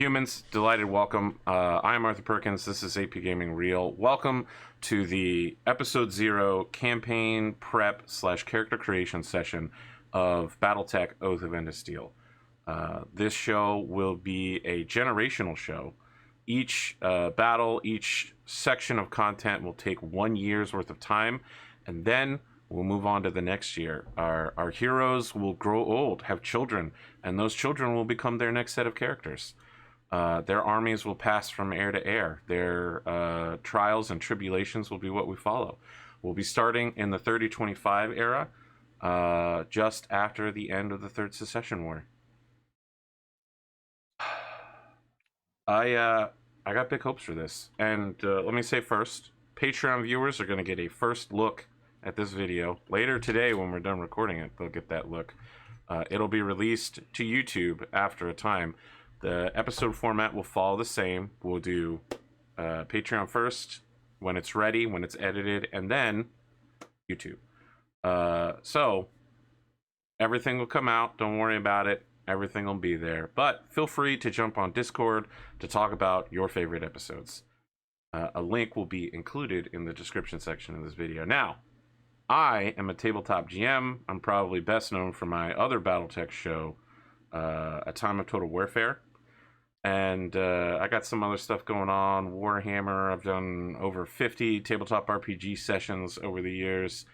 Humans, delighted welcome. I am Arthur Perkins. This is APGamingREAL. Welcome to the episode 0 campaign prep / character creation session of Battletech Oath of Endosteel. This show will be a generational show. Each battle, each section of content will take 1 year's worth of time, and then we'll move on to the next year. Our heroes will grow old, have children, and those children will become their next set of characters. Their armies will pass from heir to heir. Their trials and tribulations will be what we follow. We'll be starting in the 3025 era, just after the end of the Third Secession War. I got big hopes for this, and let me say first, Patreon viewers are going to get a first look at this video. Later today, when we're done recording it, they'll get that look. It'll be released to YouTube after a time. The episode format will follow the same. We'll do Patreon first, when it's ready, when it's edited, and then YouTube. So everything will come out. Don't worry about it. Everything will be there. But feel free to jump on Discord to talk about your favorite episodes. A link will be included in the description section of this video. Now, I am a tabletop GM. I'm probably best known for my other Battletech show, A Time of Total Warfare. And I got some other stuff going on. Warhammer. I've done over 50 tabletop RPG sessions over the years.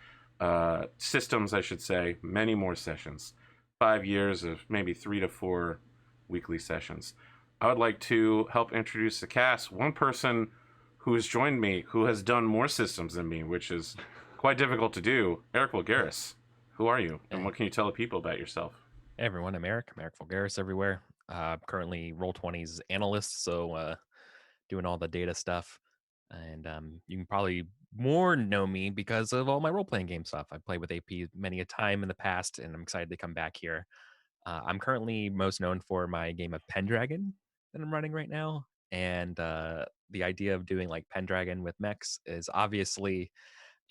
Systems, I should say. Many more sessions. 5 years of maybe 3 to 4 weekly sessions. I would like to help introduce the cast. One person who has joined me, who has done more systems than me, which is quite difficult to do. EricVulgaris. Who are you? And what can you tell the people about yourself? Hey everyone, I'm Eric. I'm EricVulgaris everywhere. Currently Roll20's analyst, so doing all the data stuff. And you can probably more know me because of all my role-playing game stuff. I've played with AP many a time in the past, and I'm excited to come back here. I'm currently most known for my game of Pendragon that I'm running right now. And the idea of doing like Pendragon with mechs is obviously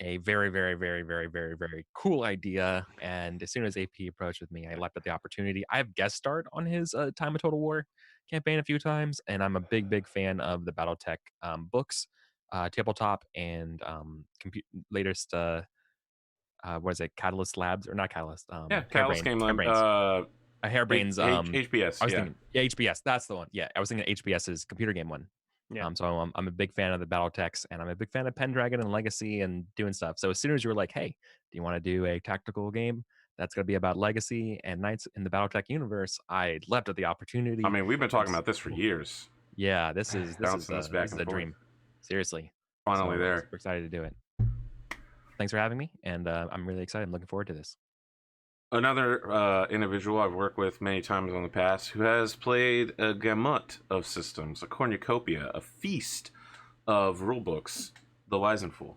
a very, very, very, very, very, very cool idea. And as soon as AP approached with me, I leapt at the opportunity. I've guest starred on his Time of Total War campaign a few times, and I'm a big, big fan of the Battletech books, tabletop, and latest. What is it? Catalyst Labs or not Catalyst? Yeah, Catalyst Game Lab. Hairbrain's. HBS. I was thinking, yeah, HBS. That's the one. Yeah, I was thinking HBS's computer game one. Yeah. So I'm a big fan of the Battletechs, and I'm a big fan of Pendragon and Legacy and doing stuff. So as soon as you were like, hey, do you want to do a tactical game that's going to be about Legacy and Knights in the Battletech universe, I leapt at the opportunity. I mean, we've been talking about this for years. Yeah, this is a dream. Seriously. Finally, so there. I'm super excited to do it. Thanks for having me, and I'm really excited. I'm looking forward to this. Another individual I've worked with many times in the past who has played a gamut of systems, a cornucopia, a feast of rulebooks, TheWizenedFool.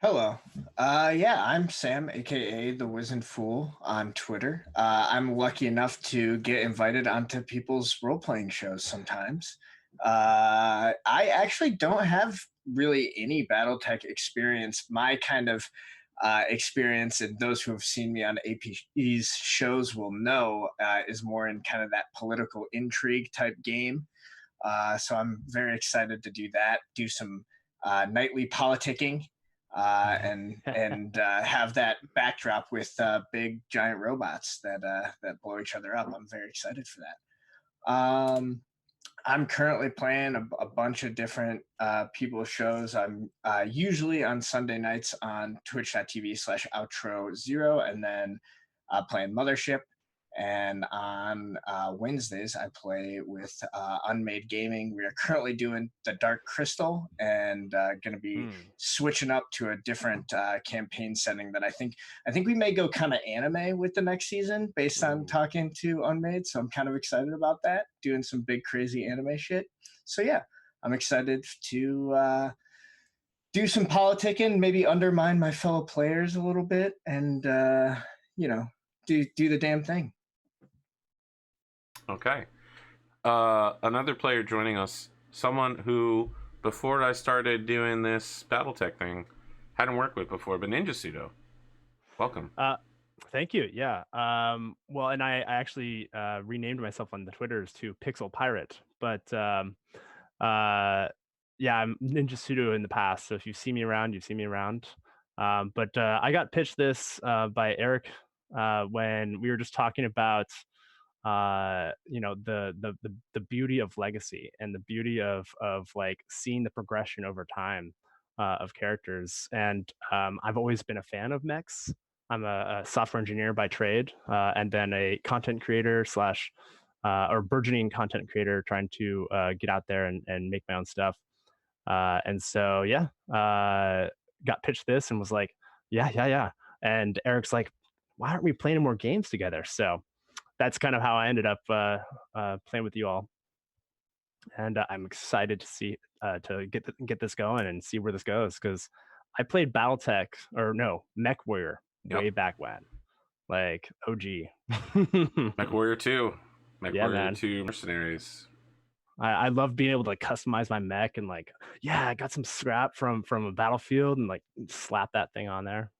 Hello. Yeah, I'm Sam, aka TheWizenedFool on Twitter. I'm lucky enough to get invited onto people's role-playing shows sometimes. I actually don't have really any Battletech experience. My kind of experience, and those who have seen me on AP's shows will know, is more in kind of that political intrigue type game. So I'm very excited to do that, do some nightly politicking, and have that backdrop with big giant robots that blow each other up. I'm very excited for that. I'm currently playing a bunch of different people's shows. I'm usually on Sunday nights on twitch.tv/outro0, and then playing Mothership. And on Wednesdays, I play with Unmade Gaming. We are currently doing the Dark Crystal, and going to be switching up to a different campaign setting that I think we may go kind of anime with the next season based on talking to Unmade. So I'm kind of excited about that, doing some big crazy anime shit. So yeah, I'm excited to do some politicking, maybe undermine my fellow players a little bit, and do the damn thing. Okay. Another player joining us, someone who, before I started doing this Battletech thing, hadn't worked with before, but NinjaSudo. Welcome. Thank you. Yeah. Well, and I actually renamed myself on the Twitters to Pixel Pirate, but yeah, I'm NinjaSudo in the past. So if you see me around, you see me around. But I got pitched this by Eric when we were just talking about the beauty of legacy and the beauty of like seeing the progression over time of characters. And I've always been a fan of mechs. I'm a software engineer by trade, and then a content creator slash or burgeoning content creator trying to get out there and make my own stuff. And so yeah, got pitched this and was like, yeah. And Eric's like, why aren't we playing more games together? So that's kind of how I ended up playing with you all. And I'm excited to see to get this going and see where this goes, because I played Battletech or no Mechwarrior way back when, like OG. Mechwarrior 2. Yeah, Mechwarrior man. 2 Mercenaries. I love being able to customize my mech and like, yeah, I got some scrap from a battlefield and like slap that thing on there.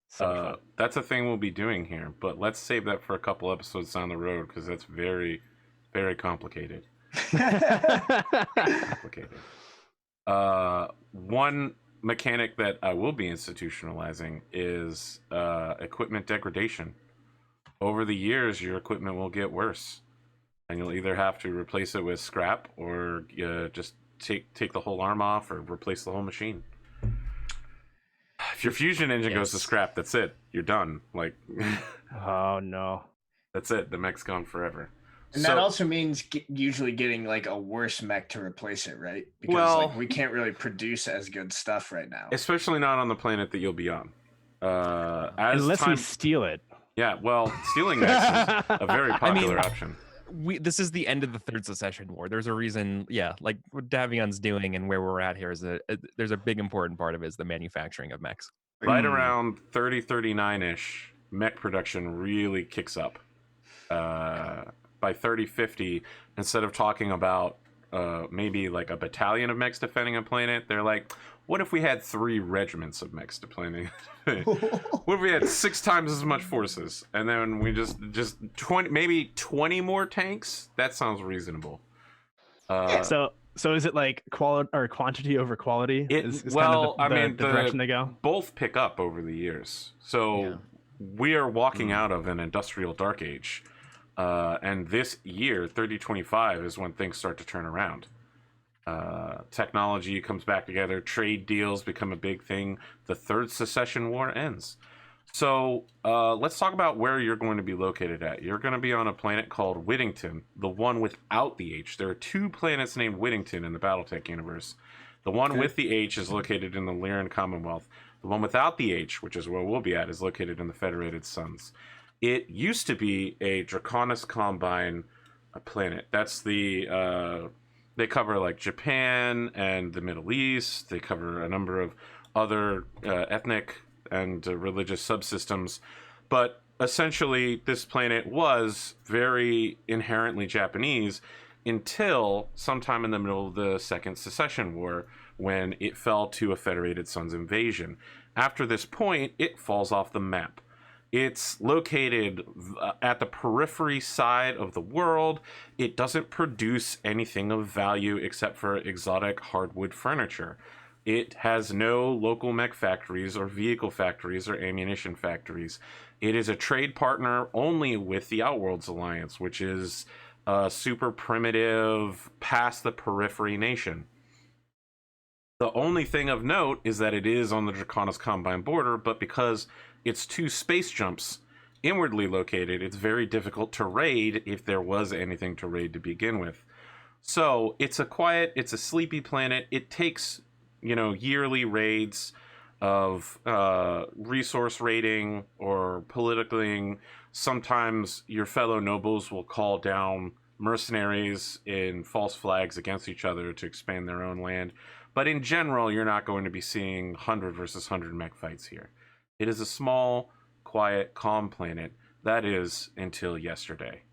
So much fun. That's a thing we'll be doing here, but let's save that for a couple episodes down the road because that's very, very complicated. Complicated. One mechanic that I will be institutionalizing is equipment degradation. Over the years, your equipment will get worse, and you'll either have to replace it with scrap or just take the whole arm off or replace the whole machine. If your fusion engine goes to scrap, that's it. You're done. Like, oh no, that's it. The mech's gone forever. And that also means usually getting like a worse mech to replace it, right? Because like, we can't really produce as good stuff right now. Especially not on the planet that you'll be on. Unless we steal it. Yeah, well, stealing mechs is a very popular option. This is the end of the third secession war. There's a reason, like what Davion's doing and where we're at here is there's a big important part of it is the manufacturing of mechs. Right around 3039-ish, mech production really kicks up. By 3050, instead of talking about maybe like a battalion of mechs defending a planet, they're like, what if we had 3 regiments of mechs defending? What if we had 6 times as much forces, and then we just 20 more tanks? That sounds reasonable. So is it like quality or quantity over quality? Is kind of the direction they go. Both pick up over the years. So we are walking out of an industrial dark age. And this year, 3025, is when things start to turn around. Technology comes back together. Trade deals become a big thing. The third secession war ends. So let's talk about where you're going to be located at. You're going to be on a planet called Whittington, the one without the H. There are 2 planets named Whittington in the Battletech universe. The one with the H is located in the Lyran Commonwealth. The one without the H, which is where we'll be at, is located in the Federated Suns. It used to be a Draconis Combine planet. That's the they cover like Japan and the Middle East. They cover a number of other ethnic and religious subsystems. But essentially, this planet was very inherently Japanese until sometime in the middle of the Second Secession War, when it fell to a Federated Suns invasion. After this point, it falls off the map. It's located at the periphery side of the world. It doesn't produce anything of value except for exotic hardwood furniture. It has no local mech factories or vehicle factories or ammunition factories. It is a trade partner only with the Outworlds Alliance, which is a super primitive, past the periphery nation. The only thing of note is that it is on the Draconis Combine border, but because it's 2 space jumps inwardly located, it's very difficult to raid if there was anything to raid to begin with. So it's a sleepy planet. It takes, yearly raids of resource raiding or politicking. Sometimes your fellow nobles will call down mercenaries in false flags against each other to expand their own land. But in general, you're not going to be seeing 100 versus 100 mech fights here. It is a small, quiet, calm planet. That is until yesterday.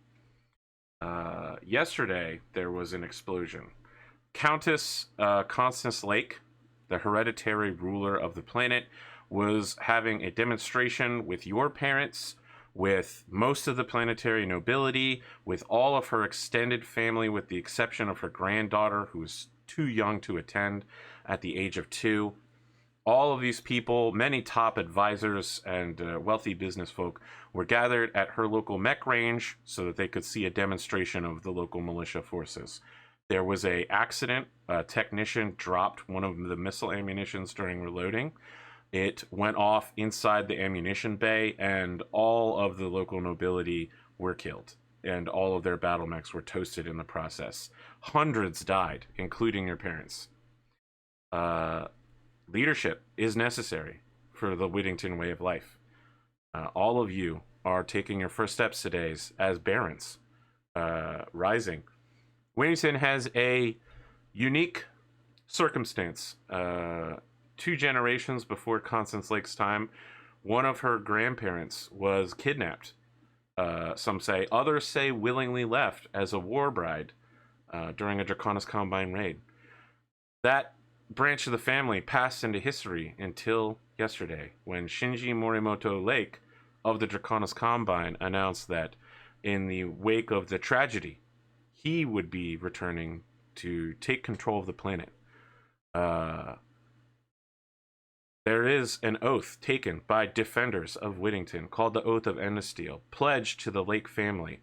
Yesterday, there was an explosion. Countess Constance Lake, the hereditary ruler of the planet, was having a demonstration with your parents with most of the planetary nobility, with all of her extended family, with the exception of her granddaughter, who was too young to attend at the age of 2. All of these people, many top advisors and wealthy business folk, were gathered at her local mech range so that they could see a demonstration of the local militia forces. There was a accident. A technician dropped one of the missile ammunitions during reloading. It went off inside the ammunition bay, and all of the local nobility were killed, and all of their battle mechs were toasted in the process. Hundreds died, including your parents. Leadership is necessary for the Whittington way of life. All of you are taking your first steps today as barons, rising. Whittington has a unique circumstance. 2 generations before Constance Lake's time, one of her grandparents was kidnapped. Some say, others say willingly left as a war bride during a Draconis Combine raid. That branch of the family passed into history until yesterday, when Shinji Morimoto Lake of the Draconis Combine announced that in the wake of the tragedy, he would be returning to take control of the planet. There is an oath taken by defenders of Whittington called the Oath of Endosteel, pledged to the Lake family.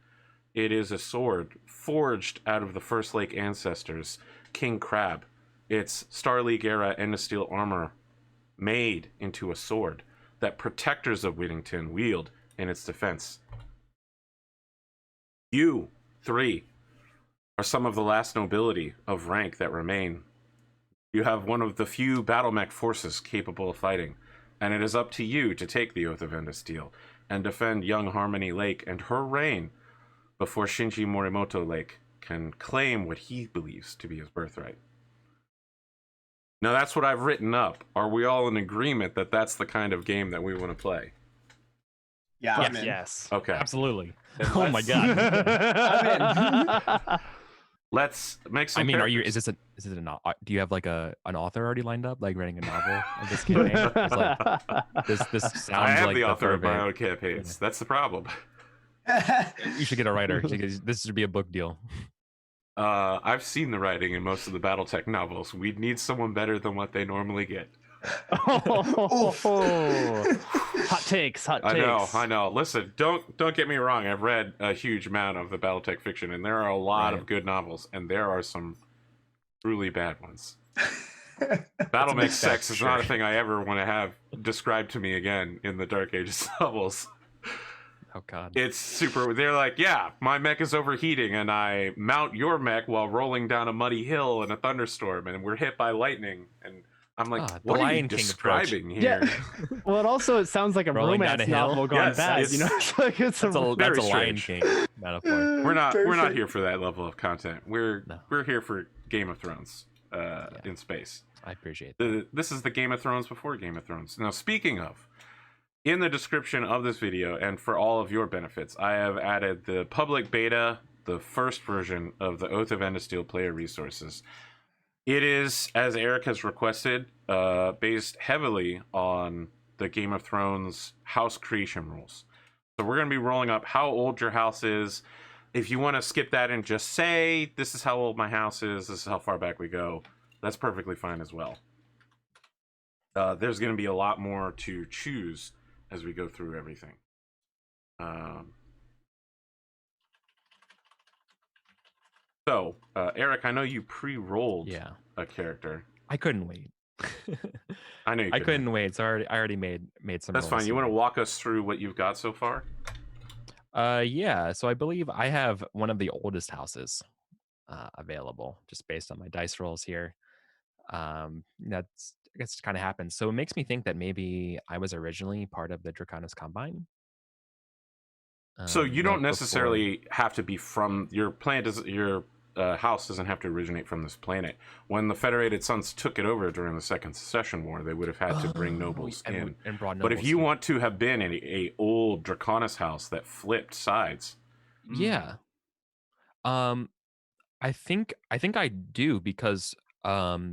It is a sword forged out of the First Lake ancestors, King Crab. It's Star League era Endosteel armor made into a sword that protectors of Whittington wield in its defense. You 3 are some of the last nobility of rank that remain. You have one of the few Battlemech forces capable of fighting, and it is up to you to take the Oath of Endosteel and defend young Harmony Lake and her reign before Shinji Morimoto Lake can claim what he believes to be his birthright. Now that's what I've written up. Are we all in agreement that that's the kind of game that we want to play? Yeah, I'm in. Yes. Okay. Absolutely. Then Oh my let's- god. Let's make some. I mean, characters. is it do you have like an author already lined up, like writing a novel of this campaign? It's like, this sounds I have like the author of my perfect- own campaigns. That's the problem. You should get a writer. This should be a book deal. I've seen the writing in most of the Battletech novels. We'd need someone better than what they normally get. Hot takes. I know. Listen, don't get me wrong. I've read a huge amount of the Battletech fiction, and there are a lot of good novels, and there are some truly bad ones. Battlemech sex is not a thing I ever want to have described to me again in the Dark Ages novels. Oh god. It's super. They're like, yeah, my mech is overheating, and I mount your mech while rolling down a muddy hill in a thunderstorm, and we're hit by lightning. And I'm like, what are you Lion King describing here? Yeah. Well, it sounds like a Rolling down romance a hill? novel gone Yes, bad. it's- You know, it's like it's That's a very Lion strange. King metaphor. We're not here for that level of content. We're here for Game of Thrones in space. I appreciate that. This is the Game of Thrones before Game of Thrones. Now, speaking of, in the description of this video, and for all of your benefits, I have added the public beta, the first version of the Oath of Endosteel player resources. It is, as Eric has requested, based heavily on the Game of Thrones house creation rules. So we're going to be rolling up how old your house is. If you want to skip that and just say, this is how old my house is, this is how far back we go, that's perfectly fine as well. There's going to be a lot more to choose as we go through everything. So, Eric, I know you pre-rolled a character. I couldn't wait. I know you I couldn't wait. So I already made some. That's fine. You want to walk us through what you've got so far? Yeah. So I believe I have one of the oldest houses available, just based on my dice rolls here. That's, I guess, kind of happens. So it makes me think that maybe I was originally part of the Draconis Combine. So you don't necessarily have to be from your planet. Your house doesn't have to originate from this planet. When the Federated Sons took it over during the Second Secession War, they would have had to bring nobles in. And brought but nobles if you in. want to have been in a old Draconis house that flipped sides, yeah, I think I do, because my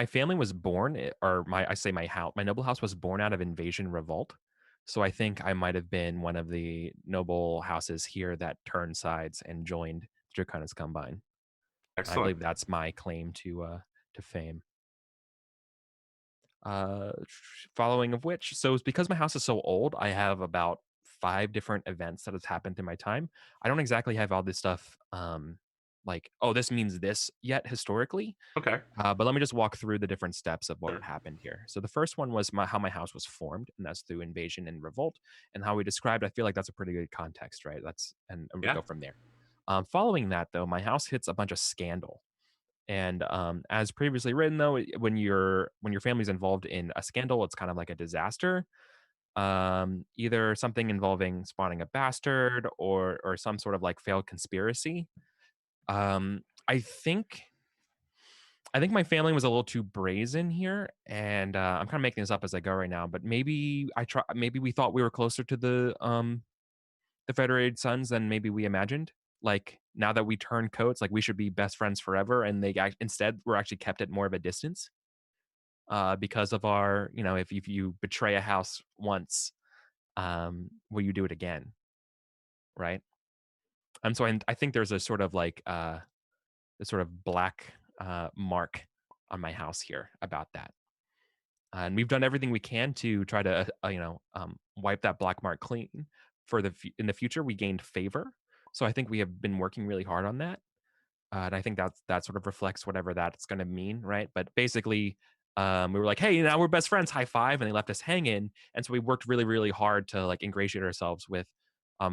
family was born, or my noble house was born out of Invasion Revolt. So I think I might have been one of the noble houses here that turned sides and joined Draconis Combine. And I Excellent. believe that's my claim to fame. Following of which, so it's because my house is so old, I have about 5 different events that has happened through my time. I don't exactly have all this stuff like, oh, this means this yet historically. Okay. But let me just walk through the different steps of what Sure. happened here. So the first one was how my house was formed, and that's through invasion and revolt, and how we described. I feel like that's a pretty good context, right? And we Yeah. go from there. Following that, though, my house hits a bunch of scandal, and as previously written, though, when your family's involved in a scandal, it's kind of like a disaster. Either something involving spawning a bastard or some sort of like failed conspiracy. Um, I think I think my family was a little too brazen here, and I'm kind of making this up as I go right now. But maybe maybe we thought we were closer to the Federated Sons than maybe we imagined. Like now that we turn coats, like we should be best friends forever, and instead we're actually kept at more of a distance because of our, if you betray a house once, will you do it again, right? And so I think there's a sort of like a sort of black mark on my house here about that. And we've done everything we can to try to, wipe that black mark clean. In the future, we gained favor, so I think we have been working really hard on that, and I think that sort of reflects whatever that's going to mean, right? But basically, we were like, "Hey, now we're best friends, high five," and they left us hanging, and so we worked really, really hard to like ingratiate ourselves with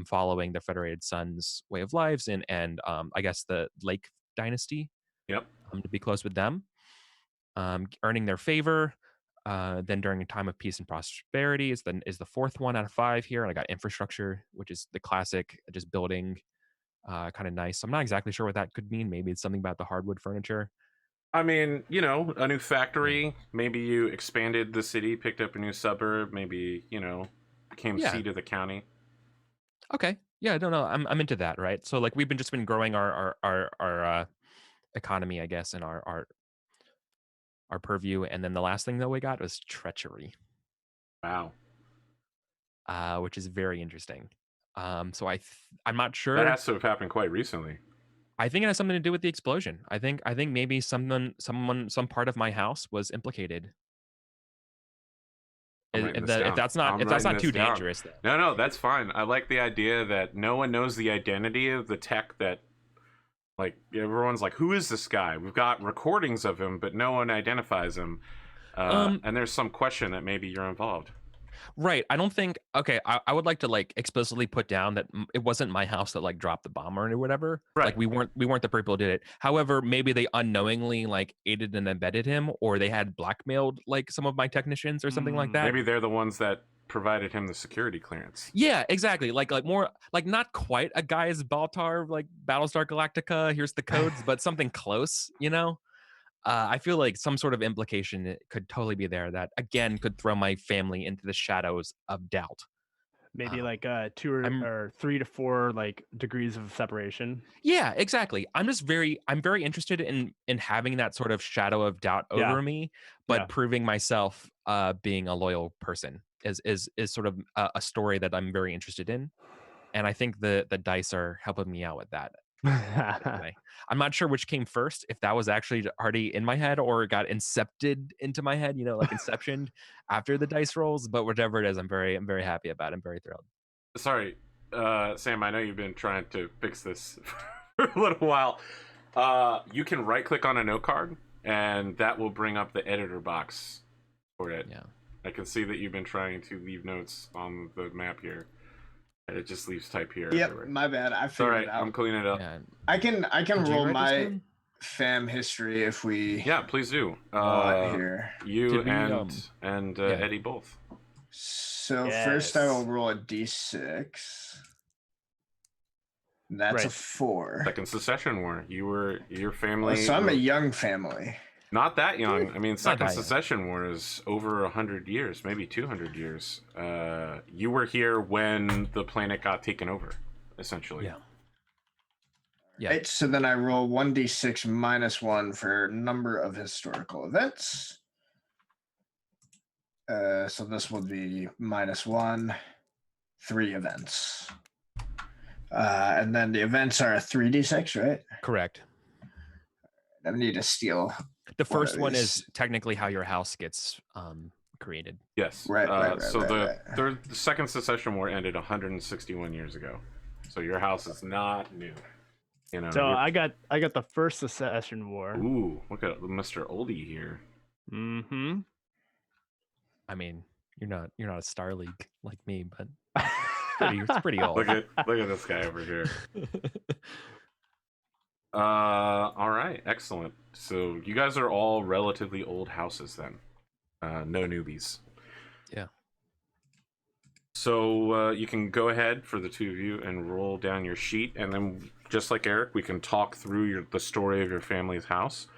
following the Federated Sons' way of lives and I guess the Lake Dynasty, Yep. to be close with them, earning their favor. Then during a time of peace and prosperity is the fourth one out of 5 here, and I got infrastructure, which is the classic, just building, kind of nice. I'm not exactly sure what that could mean. Maybe it's something about the hardwood furniture. I mean, a new factory. Maybe you expanded the city, picked up a new suburb. Maybe became Yeah. seat of the county. Okay. Yeah. I don't know. I'm into that. Right. So like we've been growing our economy, I guess, and our purview. And then the last thing that we got was treachery. Wow. Which is very interesting. So I'm not sure. That has to have happened quite recently. I think it has something to do with the explosion. I think maybe some part of my house was implicated. If that's not too dangerous, though. No, that's fine. I like the idea that no one knows the identity of the tech that, like, everyone's like, who is this guy? We've got recordings of him, but no one identifies him. And there's some question that maybe you're involved. Right. I don't think. Okay. I would like to like explicitly put down that it wasn't my house that like dropped the bomb or whatever. Right. Like we weren't the people who did it. However, maybe they unknowingly like aided and abetted him, or they had blackmailed like some of my technicians or something like that. Maybe they're the ones that provided him the security clearance. Yeah, exactly. Like more like not quite a Gaius Baltar like Battlestar Galactica. Here's the codes, but something close. I feel like some sort of implication could totally be there that again could throw my family into the shadows of doubt. Maybe like 2 or 3 to 4 like degrees of separation. Yeah, exactly. I'm very interested in having that sort of shadow of doubt over me, but proving myself being a loyal person is sort of a story that I'm very interested in, and I think the dice are helping me out with that. Anyway, I'm not sure which came first, if that was actually already in my head or got incepted into my head, like inceptioned after the dice rolls, but whatever it is, I'm very happy about it. I'm very thrilled. Sorry, Sam, I know you've been trying to fix this for a little while. You can right click on a note card and that will bring up the editor box for it. Yeah. I can see that you've been trying to leave notes on the map here. It just leaves type here. Yep, everywhere. my bad. I figured it out. I'm cleaning it up. Yeah. I can roll my fam history if we. Yeah, please do. Here. You and Eddie both. So first I will roll a d6. That's a 4. Second Secession War. Your family. So I'm a young family. Not that young. I mean, Second Secession War is over 100 years, maybe 200 years. You were here when the planet got taken over, essentially. Yeah. Right, so then I roll 1d6 minus 1 for number of historical events. So this would be -1, 3 events. And then the events are 3d6, right? Correct. I need to steal. The first one is these. technically how your house gets created. Yes. Right, So right. the Second Secession War ended 161 years ago. So your house is not new. You know. So I got the first Secession War. Ooh, look at Mr. Oldie here. Mm-hmm. I mean, you're not a Star League like me, but it's pretty old. Look at this guy over here. All right, excellent. So you guys are all relatively old houses then. No newbies. Yeah. So you can go ahead for the two of you and roll down your sheet, and then just like Eric, we can talk through the story of your family's house,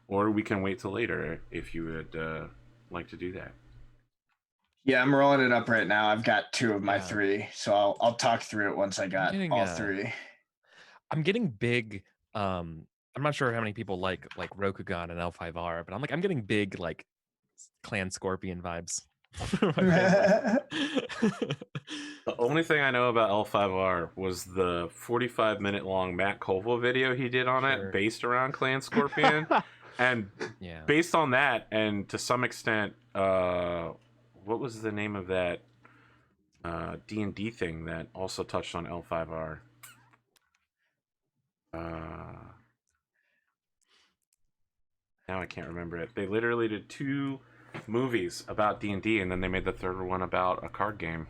or we can wait till later if you would like to do that. Yeah, I'm rolling it up right now. I've got 2 of my Yeah. 3, so I'll talk through it once I got all 3. I'm getting big. I'm not sure how many people like Rokugan and L5R, but I'm getting big like Clan Scorpion vibes. The only thing I know about L5R was the 45-minute long Matt Colville video he did on it based around Clan Scorpion. And yeah, based on that, and to some extent, what was the name of that D&D thing that also touched on L5R? Now I can't remember it. They literally did 2 movies about D&D, and then they made the third one about a card game.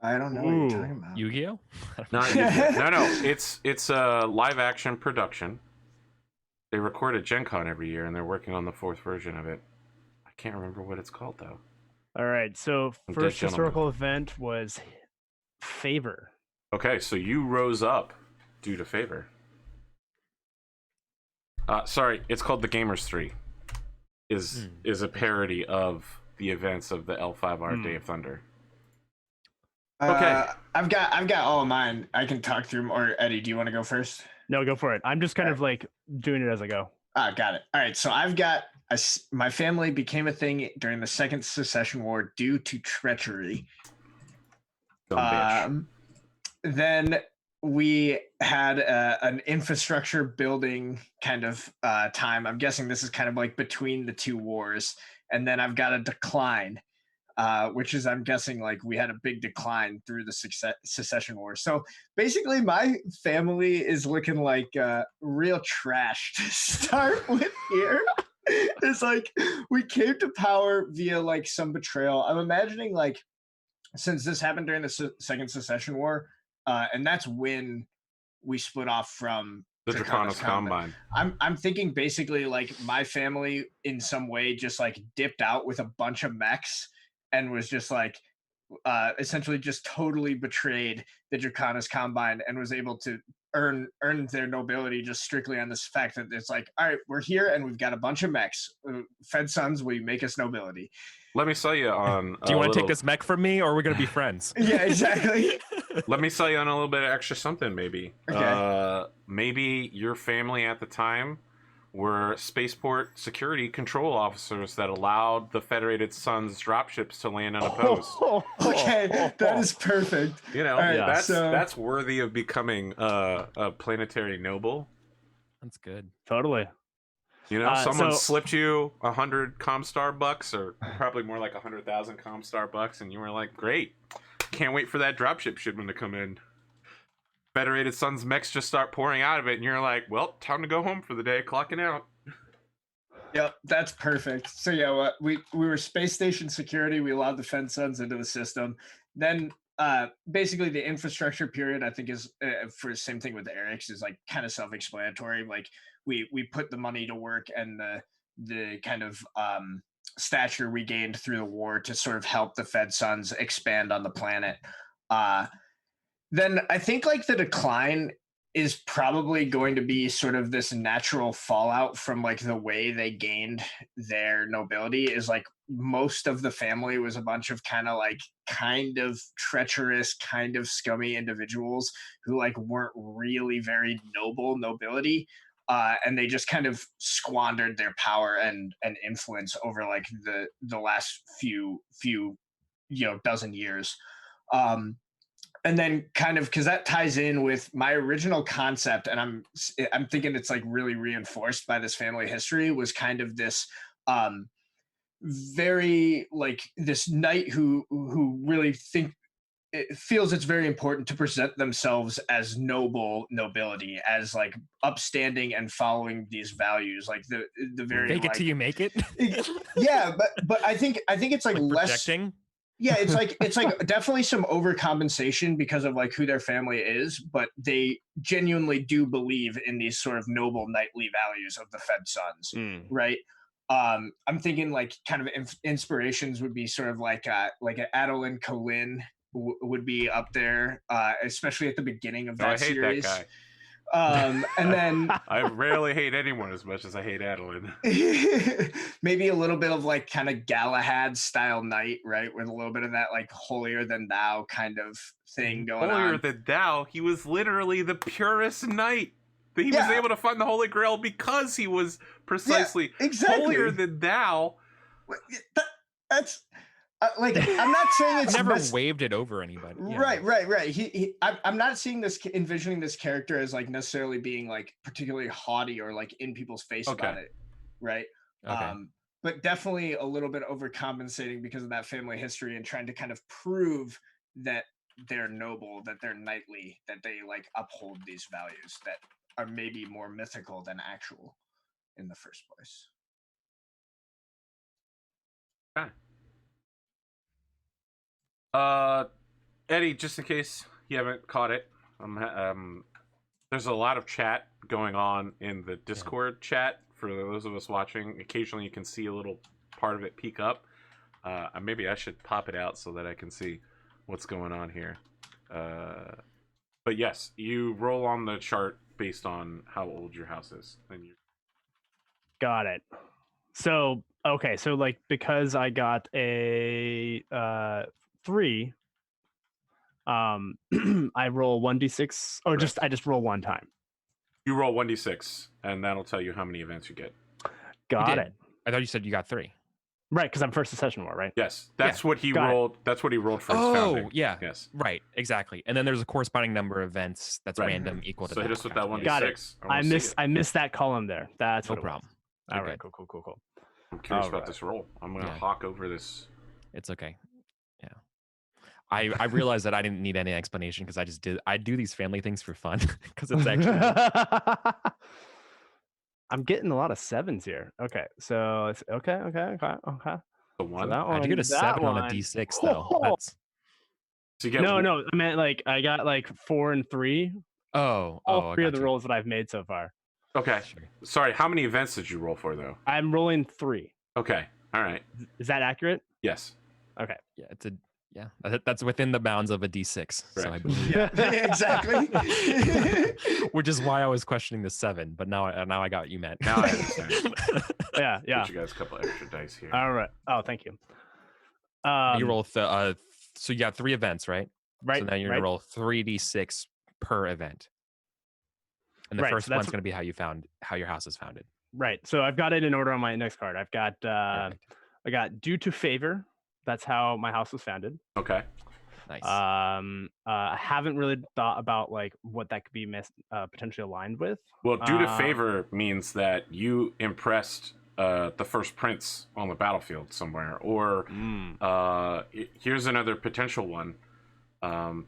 I don't know what you're talking about. Yu-Gi-Oh? Not Yu-Gi-Oh. No. It's a live action production. They record at Gen Con every year, and they're working on the 4th version of it. I can't remember what it's called though. All right. So Dead first Gentleman. historical event was Favor. Okay, so you rose up due to favor. Sorry, it's called The Gamers 3. Is a parody of the events of the L5R Day of Thunder. Okay. I've got all of mine. I can talk through them. Or Eddie, do you want to go first? No, go for it. I'm just kind of like doing it as I go. Got it. All right. So I've got my family became a thing during the Second Secession War due to treachery. Dumb bitch. Then we had an infrastructure building kind of time. I'm guessing this is kind of like between the 2 wars. And then I've got a decline, which is, I'm guessing, like we had a big decline through the Secession War. So basically my family is looking like real trash to start with here. It's like we came to power via like some betrayal. I'm imagining like, since this happened during the Second Secession War, and that's when we split off from the Draconis Combine. I'm thinking basically like my family in some way just like dipped out with a bunch of mechs and was just like essentially just totally betrayed the Draconis Combine and was able to earn their nobility just strictly on this fact that it's like, all right, we're here and we've got a bunch of mechs. Fed sons, will you make us nobility? Let me sell you on. Do you want to take this mech from me, or are we going to be friends? Yeah, exactly. Let me sell you on a little bit of extra something, maybe. Okay. Maybe your family at the time were spaceport security control officers that allowed the Federated Sons dropships to land unopposed. Okay, that is perfect. You know, right, that's worthy of becoming a planetary noble. That's good. Totally. You know, someone slipped you 100 Comstar bucks, or probably more like 100,000 Comstar bucks, and you were like, "Great, can't wait for that dropship shipment to come in." Federated Sons mechs just start pouring out of it, and you're like, "Well, time to go home for the day, clocking out." Yep, that's perfect. So yeah, we were space station security. We allowed the Fed Sons into the system. Then basically the infrastructure period, I think, is for the same thing with Eric's, is like kind of self-explanatory. Like we put the money to work and the kind of stature we gained through the war to sort of help the Fed Sons expand on the planet. Then I think like the decline is probably going to be sort of this natural fallout from like the way they gained their nobility. Is like most of the family was a bunch of kind of treacherous, kind of scummy individuals who like weren't really very nobility. and they just kind of squandered their power and influence over like the last few dozen years. And then kind of because that ties in with my original concept, and I'm thinking it's like really reinforced by this family history, was kind of this very like this knight who really it feels it's very important to present themselves as nobility, as like upstanding and following these values, like the very Fake it till you make it. yeah, but I think it's like less projecting. yeah, it's like definitely some overcompensation because of like who their family is, but they genuinely do believe in these sort of noble knightly values of the Fed sons, right? I'm thinking like kind of inspirations would be sort of like an Adolin Colin would be up there, especially at the beginning of that series. That guy. And then I rarely hate anyone as much as I hate Adeline. Maybe a little bit of like kind of Galahad style knight, right? With a little bit of that like holier than thou kind of thing going on. Holier than thou? He was literally the purest knight. He was able to find the Holy Grail because he was precisely holier than thou. That's like, I'm not saying it's never waved it over anybody. Yeah. Right. I'm not envisioning this character as like necessarily being like particularly haughty or like in people's face about it, right? Okay. But definitely a little bit overcompensating because of that family history and trying to kind of prove that they're noble, that they're knightly, that they like uphold these values that are maybe more mythical than actual in the first place. Okay. Eddie, just in case you haven't caught it, there's a lot of chat going on in the Discord chat for those of us watching. Occasionally you can see a little part of it peek up. Maybe I should pop it out so that I can see what's going on here. But yes, you roll on the chart based on how old your house is. And you... Got it. So, okay, so like because I got a 3, I roll 1d6 or I just roll one time. You roll 1d6 and that'll tell you how many events you get. Got it. I thought you said you got 3. Right, because I'm first Secession War, right? Yes, that's what he rolled. That's what he rolled for his founding. Yeah. Yes. Right, exactly. And then there's a corresponding number of events that's random equal to so that. hit us with that 1d6. Got it. I missed that column there. That's no what problem. All right, cool. I'm curious about this roll. I'm gonna hawk over this. It's okay. Yeah. I realized that I didn't need any explanation because I do these family things for fun because it's actually I'm getting a lot of 7s here. Okay, so it's okay. The one. So I get a 7 on a d6 though. That's... So you get no. I meant like I got like 4 and 3. All 3 of the rolls that I've made so far. Okay. Sure. Sorry. How many events did you roll for though? I'm rolling 3. Okay. All right. Is that accurate? Yes. Okay. Yeah, that's within the bounds of a d6. Right. So I believe. Yeah, exactly. Which is why I was questioning the 7, but now I got what you meant. Now I understand. yeah. Get you guys a couple extra dice here. All right. Oh, thank you. You roll so you got 3 events, right? Right. So now you're gonna roll 3d6 per event, and the first one's gonna be how your house is founded. Right. So I've got it in order on my index card. I've got I got due to favor. That's how my house was founded. Okay. Nice. I haven't really thought about like what that could be potentially aligned with. Well, due to favor means that you impressed the first prince on the battlefield somewhere, or here's another potential one.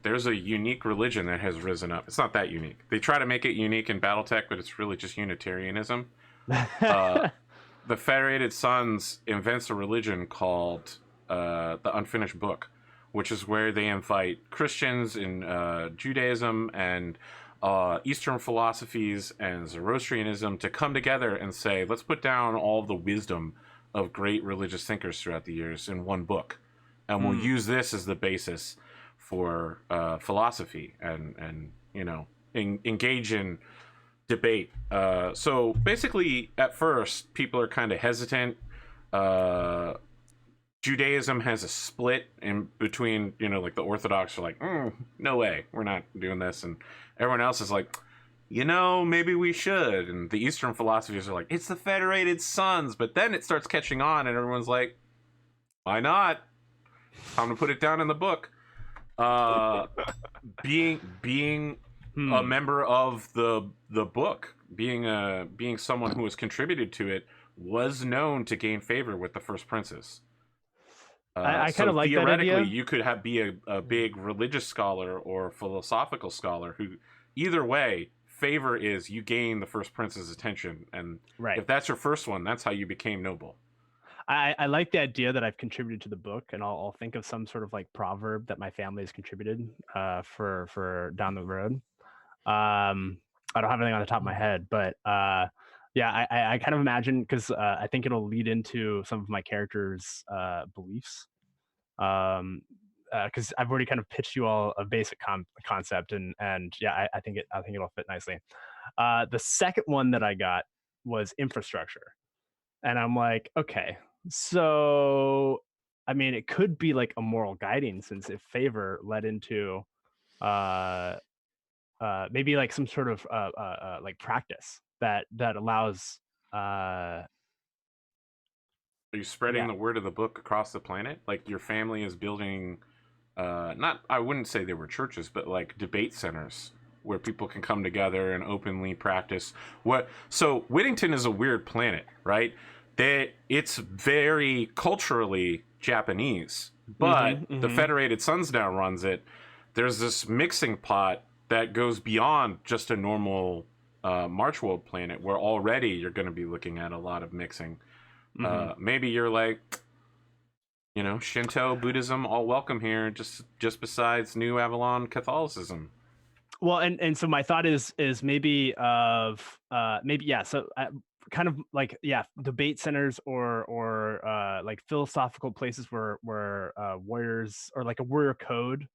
There's a unique religion that has risen up. It's not that unique. They try to make it unique in Battletech, but it's really just Unitarianism. The Federated Sons invents a religion called the Unfinished Book, which is where they invite Christians in Judaism and Eastern philosophies and Zoroastrianism to come together and say, let's put down all the wisdom of great religious thinkers throughout the years in one book. And we'll use this as the basis for philosophy and engage in debate. So basically, at first, people are kind of hesitant. Judaism has a split in between, like the Orthodox are like, no way, we're not doing this. And everyone else is like, maybe we should. And the Eastern philosophers are like, it's the Federated Sons. But then it starts catching on, and everyone's like, why not? Time to put it down in the book. Being a member of the book, being someone who has contributed to it, was known to gain favor with the First Princes. I kind of like that idea. Theoretically, you could be a big religious scholar or philosophical scholar who, either way, favor is you gain the First Prince's attention, and if that's your first one, that's how you became noble. I like the idea that I've contributed to the book, and I'll think of some sort of like proverb that my family has contributed for down the road. I don't have anything on the top of my head, but yeah, I kind of imagine, because I think it'll lead into some of my characters' beliefs. Because I've already kind of pitched you all a basic concept, and yeah, I think it'll fit nicely. The second one that I got was infrastructure, and I'm like, okay, so I mean, it could be like a moral guiding, since if favor led into maybe like some sort of like practice that allows Are you spreading the word of the book across the planet? Like your family is building I wouldn't say they were churches, but like debate centers where people can come together and openly practice so Whittington is a weird planet, right? It's very culturally Japanese, but the Federated Sons now runs it. There's this mixing pot that goes beyond just a normal Marchworld planet, where already you're going to be looking at a lot of mixing. Maybe you're like, Shinto, Buddhism, all welcome here, just besides New Avalon Catholicism. Well, and so my thought is maybe so kind of like debate centers or like philosophical places where warriors, or like a warrior code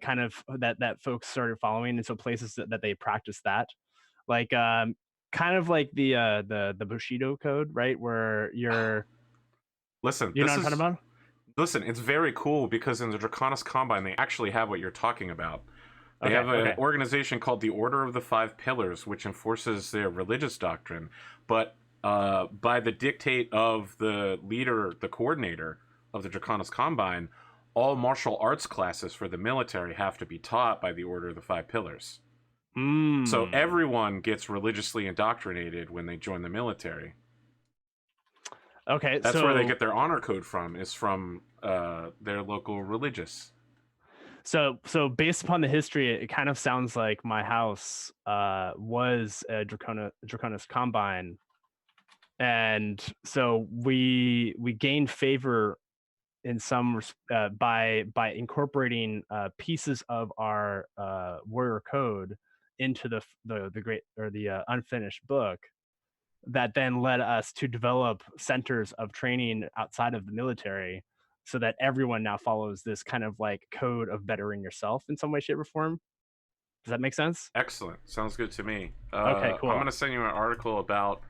kind of that folks started following, and so places that they practice that, like kind of like the Bushido code, right, where you're listen, you know what I'm talking about? Listen, it's very cool because in the Draconis Combine they actually have what you're talking about. They have an organization called the Order of the Five Pillars, which enforces their religious doctrine. But by the dictate of the leader, the coordinator of the Draconis Combine, all martial arts classes for the military have to be taught by the Order of the Five Pillars. So everyone gets religiously indoctrinated when they join the military. Okay, that's where they get their honor code from, is from their local religious. So based upon the history, it kind of sounds like my house was a Draconis Combine, and so we gained favor in some by incorporating pieces of our warrior code into the great, or the unfinished book, that then led us to develop centers of training outside of the military, so that everyone now follows this kind of like code of bettering yourself in some way, shape, or form. Does that make sense? Excellent. Sounds good to me. Okay, cool. I'm going to send you an article about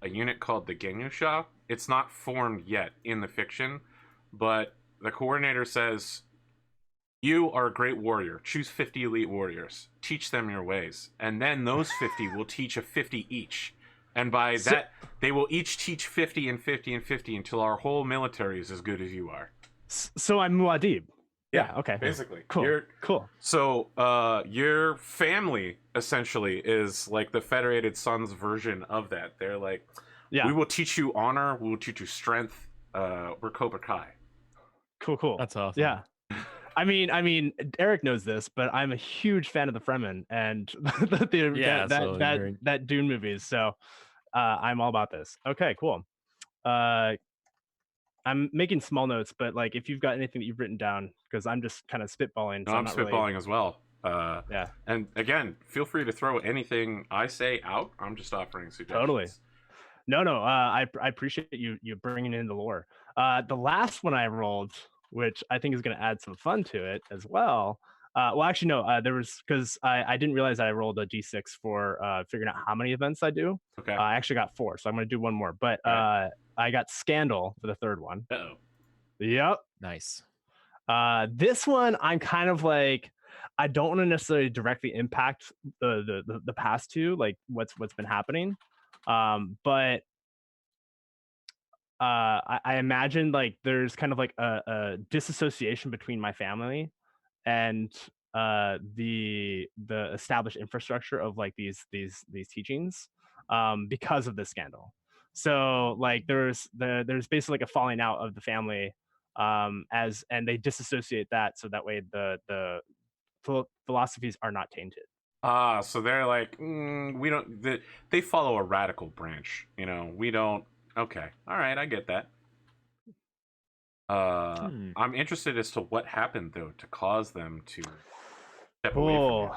a unit called the Genyusha. It's not formed yet in the fiction, but the coordinator says, you are a great warrior. Choose 50 elite warriors. Teach them your ways. And then those 50 will teach a 50 each. And by that, they will each teach 50 and 50 and 50 until our whole military is as good as you are. So I'm Muad'Dib. Yeah, okay. Basically. Cool. Cool. So your family essentially is like the Federated Sons version of that. They're like, we will teach you honor, we will teach you strength. We're Cobra Kai. Cool. That's awesome. Yeah. I mean, Eric knows this, but I'm a huge fan of the Fremen and that Dune movies. So I'm all about this. Okay, cool. I'm making small notes, but like if you've got anything that you've written down, because I'm just kind of spitballing. No, so I'm spitballing as well. Yeah. And again, feel free to throw anything I say out. I'm just offering suggestions. Totally. No. I appreciate you bringing in the lore. The last one I rolled, which I think is going to add some fun to it as well. Well, actually, no. There was, because I didn't realize that I rolled a d6 for figuring out how many events I do. Okay. I actually got 4, so I'm going to do one more. But I got Scandal for the third one. Uh-oh. Yep. Nice. This one, I'm kind of like, I don't want to necessarily directly impact the past two, like what's been happening, but I imagine like there's kind of like a disassociation between my family and the established infrastructure of like these teachings because of this scandal. So like there's basically like a falling out of the family as and they disassociate that so that way the philosophies are not tainted. Ah, so they're like, we don't. They follow a radical branch. You know, we don't. Okay, all right, I get that. I'm interested as to what happened though to cause them to step away from Oh, you.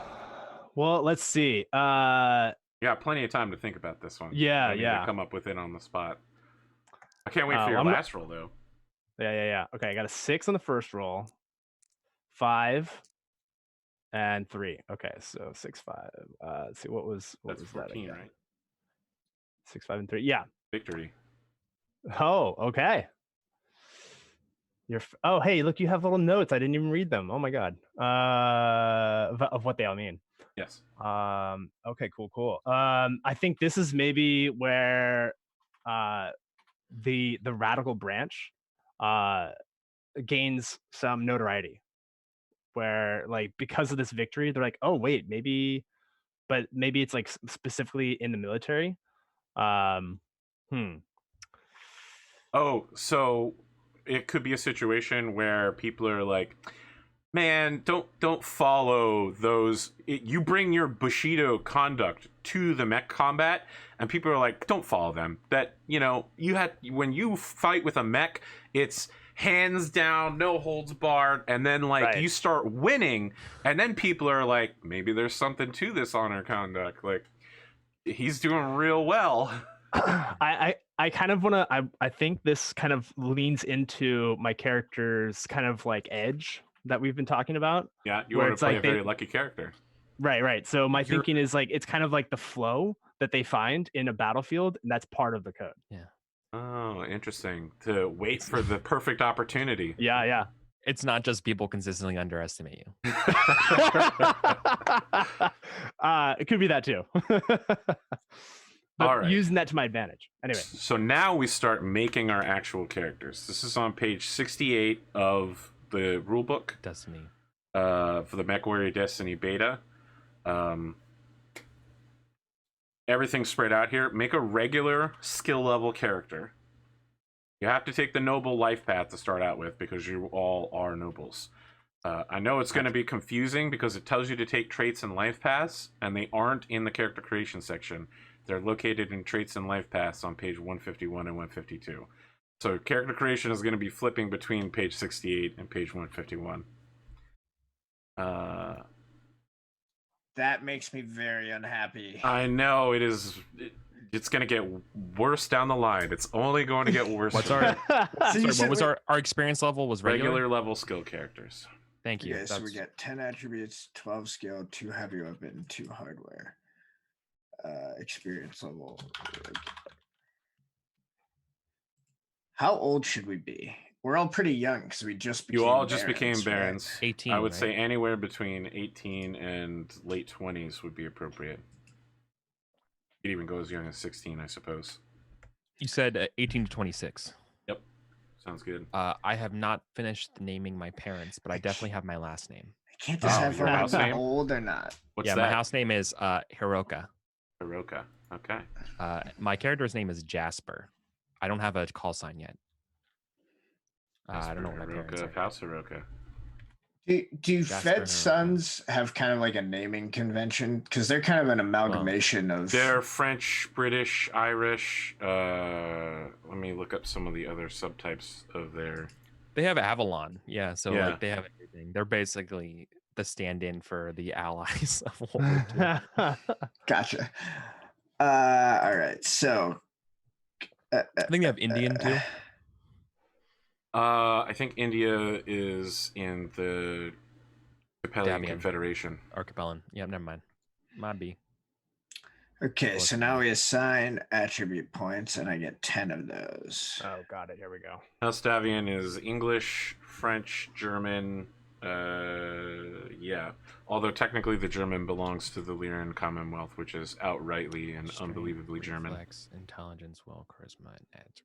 well, let's see. You got plenty of time to think about this one. Yeah, Don't need yeah. to come up with it on the spot. I can't wait for well, your I'm not- last roll though. Yeah. Okay, I got a 6 on the first roll, 5, and 3. Okay, so 6, 5. Let's see what was That's that 14, again? right? 6, 5, and 3. Yeah. Victory. Oh, okay. Oh, hey, look, you have little notes. I didn't even read them. Oh my god. Of what they all mean. Yes. Okay, cool. I think this is maybe where the radical branch gains some notoriety. Where like because of this victory, they're like, oh wait, maybe it's like specifically in the military. Hmm. Oh, so it could be a situation where people are like, man, don't follow those. You bring your Bushido conduct to the mech combat, and people are like, don't follow them. That, you know, when you fight with a mech, it's hands down, no holds barred, and then like Right. you start winning, and then people are like, maybe there's something to this honor conduct. Like, he's doing real well. I kind of want to. I think this kind of leans into my character's kind of like edge that we've been talking about. Yeah, you Where want to it's play like a very lucky character. Right. So my thinking is like it's kind of like the flow that they find in a battlefield, and that's part of the code. Yeah. Oh, interesting. To wait for the perfect opportunity. Yeah. It's not just people consistently underestimate you. It could be that too. But All right. using that to my advantage. Anyway. So now we start making our actual characters. This is on page 68 of the rulebook Destiny. for the Mechwarrior Destiny beta. Everything's spread out here. Make a regular skill level character. You have to take the noble life path to start out with because you all are nobles. I know it's going to be confusing because it tells you to take traits and life paths, and they aren't in the character creation section. They're located in traits and life paths on page 151 and 152. So character creation is going to be flipping between page 68 and page 151. That makes me very unhappy. I know it is. It's going to get worse down the line. It's only going to get worse. What's our So you sorry, said what was we- our experience level was regular? regular level skill characters? Thank you. Okay, so we That's- get 10 attributes, 12 skill, 2 heavy weapon, 2 hardware. Experience level. How old should we be? We're all pretty young because we just became You all just became right? barons. 18, I would right? say anywhere between 18 and late 20s would be appropriate. It even go as young as 16, I suppose. You said 18 to 26. Yep. Sounds good. I have not finished naming my parents, but I definitely have my last name. I can't just Oh, have your one house name? old or not. What's yeah, that? my house name is Hiroka. Hiroka. Okay. My character's name is Jasper. I don't have a call sign yet. I don't know what my parents Hiroka, are. House Hiroka. Do Jasper Fed Hiroka. Sons have kind of like a naming convention? Because they're kind of an amalgamation of. They're French, British, Irish. Let me look up some of the other subtypes of their. They have Avalon. Yeah, so Yeah. like they have everything. They're basically the stand-in for the allies of World War II. Gotcha. All right. So. I think they have Indian too. I think India is in the Capellian Dabian. Confederation. Archipelago. Yeah, never mind. Might be. Okay, so now we assign attribute points, and I get 10 of those. Oh, got it. Here we go. House Davian is English, French, German, Yeah. Although technically the German belongs to the Lyran Commonwealth, which is outrightly and Strength, unbelievably German. reflex, intelligence, will, charisma, and edge.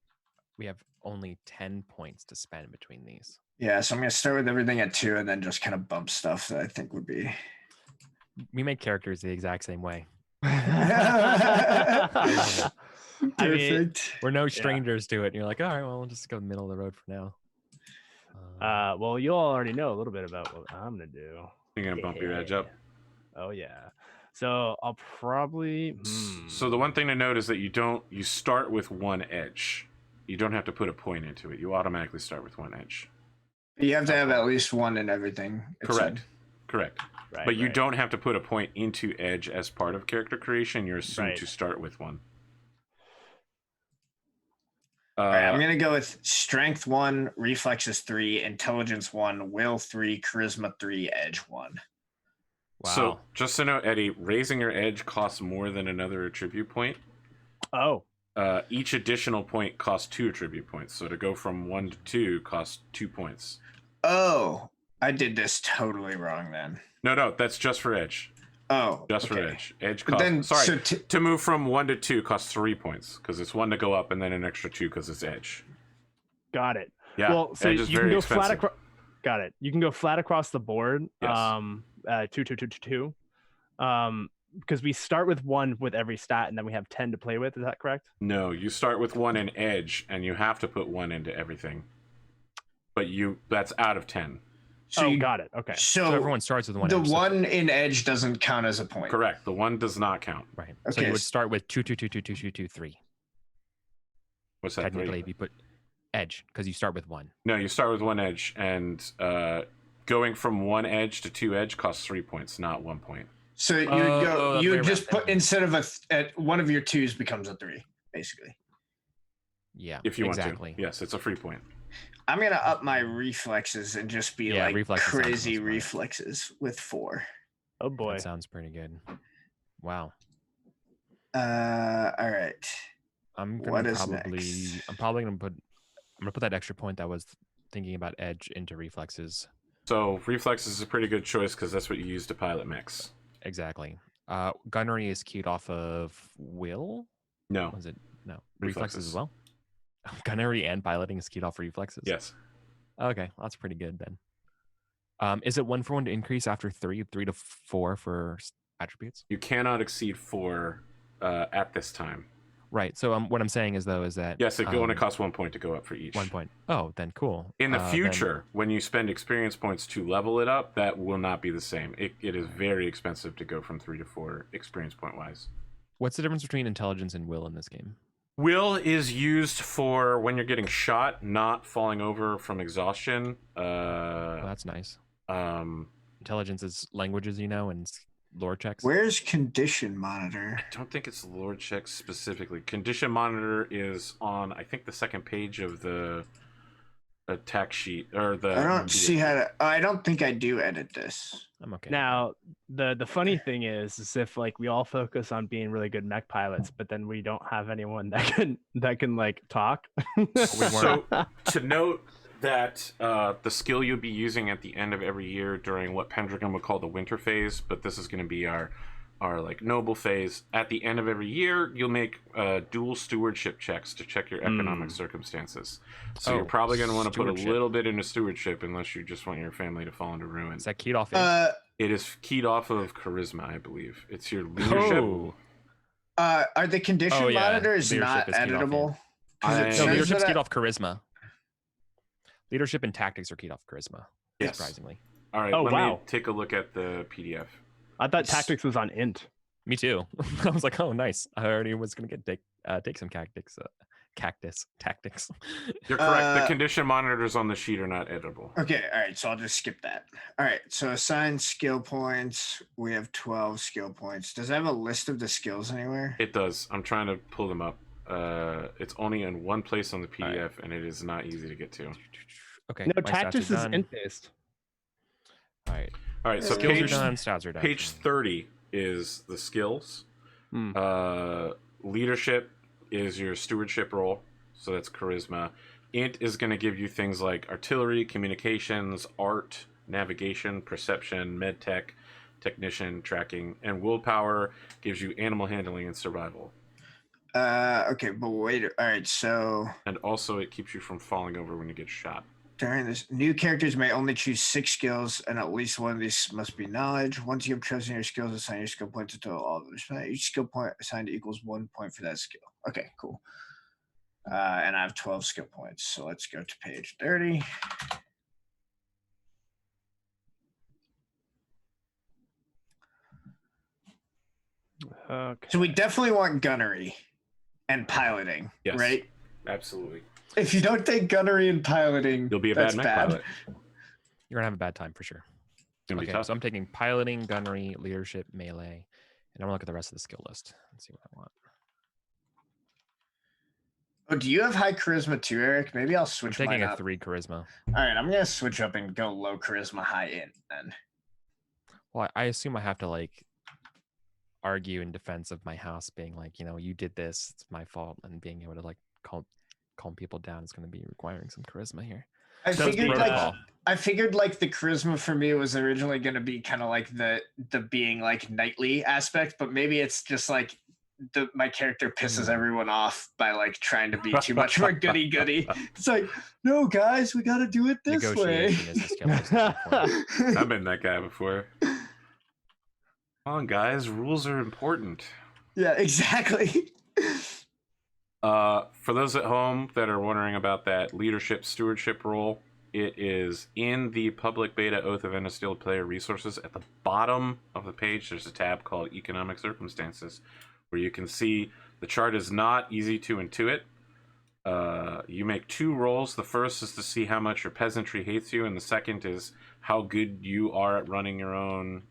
We have only 10 points to spend between these. Yeah, so I'm gonna start with everything at 2 and then just kind of bump stuff that I think would be. We make characters the exact same way. Perfect. I mean, We're no strangers to it. And you're like, all right, well, we'll just go middle of the road for now. well, you all already know a little bit about what I'm gonna do. You're gonna bump your edge up. Oh yeah. So I'll probably. So the one thing to note is that you start with one edge. You don't have to put a point into it. You automatically start with one edge. You have to have at least one in everything. it Correct. said. Correct. Right, But you right. don't have to put a point into edge as part of character creation. You're assumed Right. to start with one. All right, I'm gonna go with strength 1, reflexes 3, intelligence 1, will 3, charisma 3, edge 1. Wow. So just to note, Eddie, raising your edge costs more than another attribute point. Oh. Each additional point costs 2 attribute points. So to go from 1 to 2 costs 2 points. Oh, I did this totally wrong then. No, that's just for edge. Oh, Just for okay. edge. Edge But costs. then, Sorry, so to move from 1 to 2 costs 3 points because it's 1 to go up and then an extra 2 because it's edge. Got it. Yeah. Well, so edge you is can very go expensive. flat across. Got it. You can go flat across the board. Yes. 2, 2, 2, 2, 2. Because we start with 1 with every stat, and then we have 10 to play with. Is that correct? No, you start with 1 in edge and you have to put 1 into everything. But that's out of 10. So you got it. Okay. So everyone starts with one. the edge, so- one in edge doesn't count as a point. Correct. The 1 does not count. right. So Okay, you would start with 2, 2, 2, 2, 2, 2, 2, 3. What's that? Technically, 3? if you put edge, because you start with 1. No, you start with 1 edge and going from 1 edge to 2 edge costs 3 points, not 1 point. So you Oh, go. that's You way would just around. put instead of one of your 2s becomes a 3, basically. Yeah. If you exactly. want to. Yes, it's a free point. I'm gonna up my reflexes and just be Yeah, like reflexes sounds crazy smart. reflexes with 4. Oh boy. That sounds pretty good. Wow. All right. I'm What gonna is probably. next? I'm probably gonna put. I'm gonna put that extra point that I was thinking about edge into reflexes. So reflexes is a pretty good choice because that's what you use to pilot mechs. Exactly. Gunnery is keyed off of will. No. Was it no Reflexes. reflexes as well? Gunnery and piloting is keyed off reflexes. Yes. Okay, well, that's pretty good then. Is it 1 for 1 to increase after 3 to 4 for attributes? You cannot exceed 4 at this time. Right. So what I'm saying is though is that Yes, it only costs 1 point to go up for each. 1 point. Oh, then cool. In the Then- future, when you spend experience points to level it up, that will not be the same. It is very expensive to go from 3 to 4 experience point wise. what's the difference between intelligence and will in this game? Will is used for when you're getting shot, not falling over from exhaustion. Oh, that's nice. Intelligence is languages, and lore checks. Where's condition monitor? I don't think it's lore checks specifically. Condition monitor is on, I think, the second page of the attack sheet or the. I don't see how to. I don't think I do edit this. I'm okay. Now, the funny thing is if like we all focus on being really good mech pilots, but then we don't have anyone that can like talk. So to note that the skill you'll be using at the end of every year during what Pendragon would call the winter phase, but this is going to be our like noble phase. At the end of every year, you'll make dual stewardship checks to check your economic circumstances. So you're probably going to want to put a stewardship. little bit into stewardship unless you just want your family to fall into ruin. Is that keyed off? edge? It is keyed off of charisma, I believe. It's your leadership. Oh. Are the condition Oh, yeah. monitors Leadership not is keyed off, editable? 'Cause I- it No, says No, leadership's that keyed off charisma. Leadership and tactics are keyed off charisma. Yes. Surprisingly. All right, Oh, let wow. me take a look at the PDF. I thought tactics was on int. Me too. I was like, oh, nice. I already was gonna take some tactics. Tactics. You're correct. The Uh, condition monitors on the sheet are not editable. Okay, all right, so I'll just skip that. All right, so assign skill points. We have 12 skill points. Does it have a list of the skills anywhere? It does. I'm trying to pull them up. It's only in one place on the PDF, All right. and it is not easy to get to. Okay. No, my stats tactics are is done. int based. All right. All right, so Skills Skills page, are done. Stats are done. page 30 is the skills. Hmm. Leadership is your stewardship role, so that's charisma. Int is going to give you things like artillery, communications, art, navigation, perception, med tech, technician, tracking, and willpower gives you animal handling and survival. Okay, but wait. All right, so And also it keeps you from falling over when you get shot. during this, new characters may only choose 6 skills, and at least one of these must be knowledge. Once you have chosen your skills, assign your skill points to all of them. Each skill point assigned equals 1 point for that skill. Okay, cool. And I have 12 skill points, so let's go to page 30. Okay. So we definitely want gunnery and piloting, Yes. right? Absolutely. If you don't take gunnery and piloting, You'll be a that's bad mech pilot. You're gonna have a bad time for sure. It's gonna be Okay, tough. so I'm taking piloting, gunnery, leadership, melee, and I'm gonna look at the rest of the skill list and see what I want. Oh, do you have high charisma too, Eric? Maybe I'll I'm switch taking mine a up. 3 charisma. All right, I'm gonna switch up and go low charisma, high int then. Well, I assume I have to like argue in defense of my house, being like, you know, you did this, it's my fault, and being able to like calm people down is going to be requiring some charisma here. I Does figured the, like I figured like the charisma for me was originally going to be kind of like the being like knightly aspect, but maybe it's just like my character pisses everyone off by like trying to be too much more goody goody. It's like, no guys, we got to do it this way. Negotiation is the skill I was looking for. I've been that guy before. Come on, guys. Rules are important. Yeah, exactly. For those at home that are wondering about that leadership stewardship role, it is in the public beta Oath of Endosteel player resources. At the bottom of the page, there's a tab called Economic Circumstances, where you can see the chart is not easy to intuit. You make 2 rolls. The first is to see how much your peasantry hates you, and the second is how good you are at running your own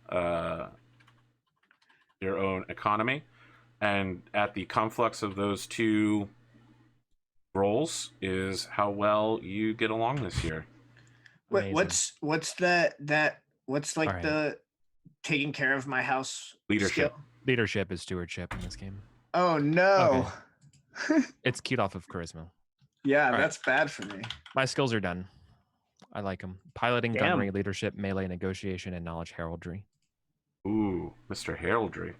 economy. And at the conflux of those 2 rolls is how well you get along this year. Wait, what's like All right. the taking care of my house Leadership. skill? Leadership is stewardship in this game. Oh no. It's keyed off of charisma. Yeah, right. that's bad for me. My skills are done. I like them. Piloting, Damn. gunnery, leadership, melee, negotiation, and knowledge heraldry. Ooh, Mr. Heraldry.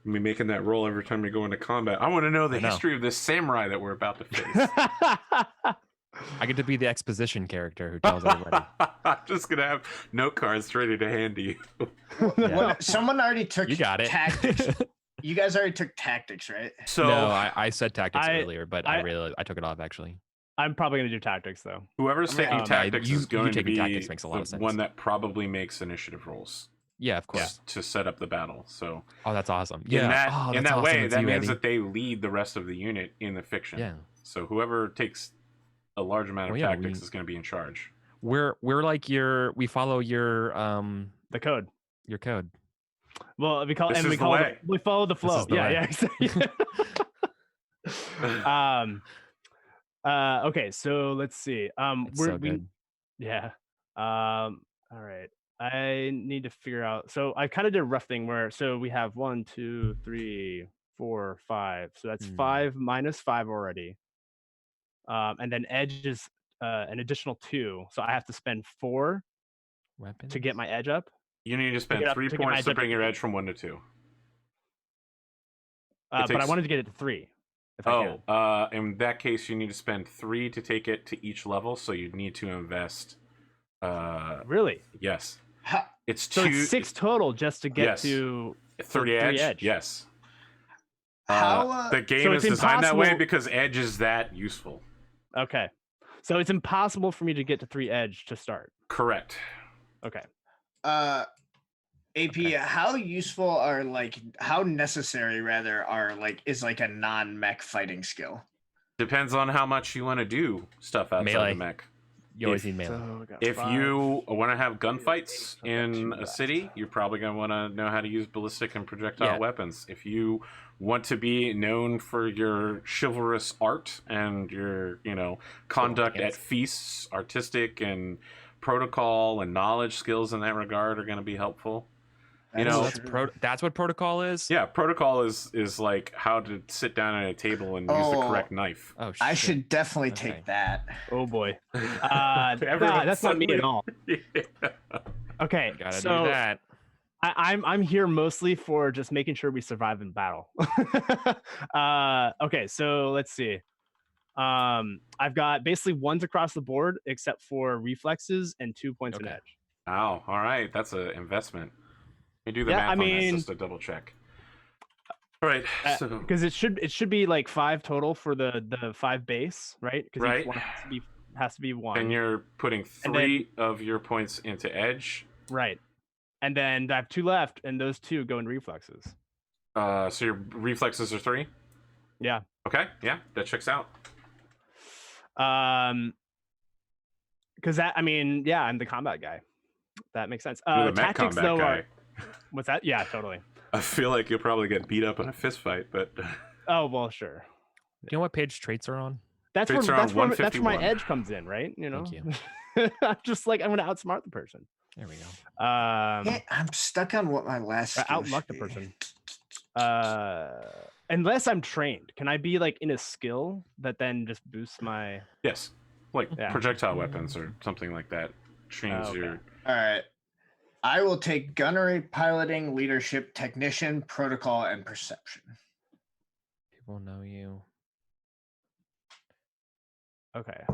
You'll be making that roll every time you go into combat. I want to know the history of this samurai that we're about to face. I get to be the exposition character who tells everybody. I'm just going to have note cards ready to hand to you. Yeah. Someone already took You got it. tactics. You guys already took tactics, right? So No, I said tactics I- earlier, but I took it off actually. I'm probably gonna do tactics though. whoever's taking tactics you is going to taking be tactics makes a lot the of sense. one that probably makes initiative rolls Yeah, of course. to set up the battle. So Oh, that's awesome. in Yeah. that, Oh, in that's that awesome. way, It's that you, means Eddie. that they lead the rest of the unit in the fiction. Yeah. So whoever takes a large amount of Well, yeah, tactics is going to be in charge. We're like we follow your The code. code. Well, we call This and is we the call way. we follow the flow. is the Yeah, way. yeah, exactly. Okay, so let's see. It's so good. Yeah. All right. I need to figure out. So I kind of did a rough thing where we have 1, 2, 3, 4, 5. So that's 5 minus 5 already. And then edge is an additional 2. So I have to spend 4 Weapons to get my edge up. You need to spend get up- 3 to get my points to edge up bring to your 3. edge from 1 to 2. But I takes- wanted to get it to 3. If I can. In that case, you need to spend 3 to take it to each level. So you need to invest. Really? Yes, How, it's So 2. it's 6 total just to get Yes. to 3 edge. edge. Yes. how The game So is it's designed that way impossible- because edge is that useful. Okay. So it's impossible for me to get to 3 edge to start. Correct. Okay. AP, Okay. how useful are how necessary rather are is a non-mech fighting skill? Depends on how much you want to do stuff outside Melee. the mech. You always If- need melee. So I got If 5. you want to have gunfights I've got in 2 a left. city, you're probably going to want to know how to use ballistic and projectile Yeah. weapons. If you want to be known for your chivalrous art and your, conduct at dance. feasts, artistic and protocol and knowledge skills in that regard are going to be helpful. You know, That's what protocol is. Yeah, protocol is like how to sit down at a table and use the Oh. correct knife. Oh shit. I should definitely Okay. take that. Oh boy. Everyone That's not me suddenly- at all. Yeah. Okay, Gotta do so that. I'm here mostly for just making sure we survive in battle. Okay, so let's see. I've got basically ones across the board except for reflexes and 2 points in Okay. edge. Oh, all right. That's an investment. Let me do the Yeah, math I on that mean, just to double check. All right. So because it should be like 5 total for the 5 base, right? Because Right. each one has to be 1. and you're putting And 3 of your points into edge. Right. And then I have 2 left, and those 2 go in reflexes. So your reflexes are 3. Yeah. Okay. Yeah, that checks out. Because that, I mean, yeah, I'm the combat guy. That makes sense. You're the mech Tactics combat though guy. are. What's that? Yeah, totally. I feel like you'll probably get beat up in a fist fight, but Oh well, sure. Do you know what page traits are on? That's where Traits are on that's where my 151. edge comes in, right? You know. Thank I'm just like I'm gonna outsmart the person. There we go. I'm stuck on what my last skill Outluck the should be. person. Unless I'm trained, can I be like in a skill that then just boosts my? yes, like Yeah. projectile weapons or something like that. Trains Okay. your. All right. I will take gunnery, piloting, leadership, technician, protocol, and perception. People know you. Okay.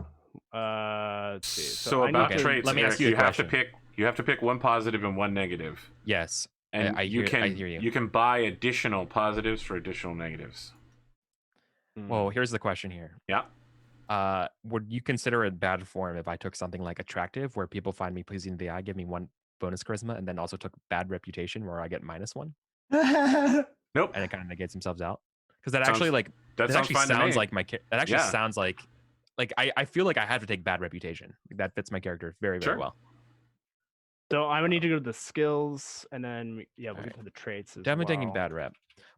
Let's see. So I need about to- traits, let me Eric, ask you a you have to question. pick 1 positive and 1 negative. Yes. And I you hear you. You can buy additional positives for additional negatives. Well, here's the question here. Yeah. Would you consider it bad form if I took something like attractive, where people find me pleasing to the eye, give me 1 bonus charisma, and then also took bad reputation, where I get -1, Nope. and it kind of negates themselves out? Because that Sounds- actually That that sounds actually fine to sounds me. like my. That actually Yeah. sounds like I feel like I have to take bad reputation. That fits my character very Sure. well. So I would need to go to the skills, and then we'll Alright. get to the traits as Definitely taking well. bad rep,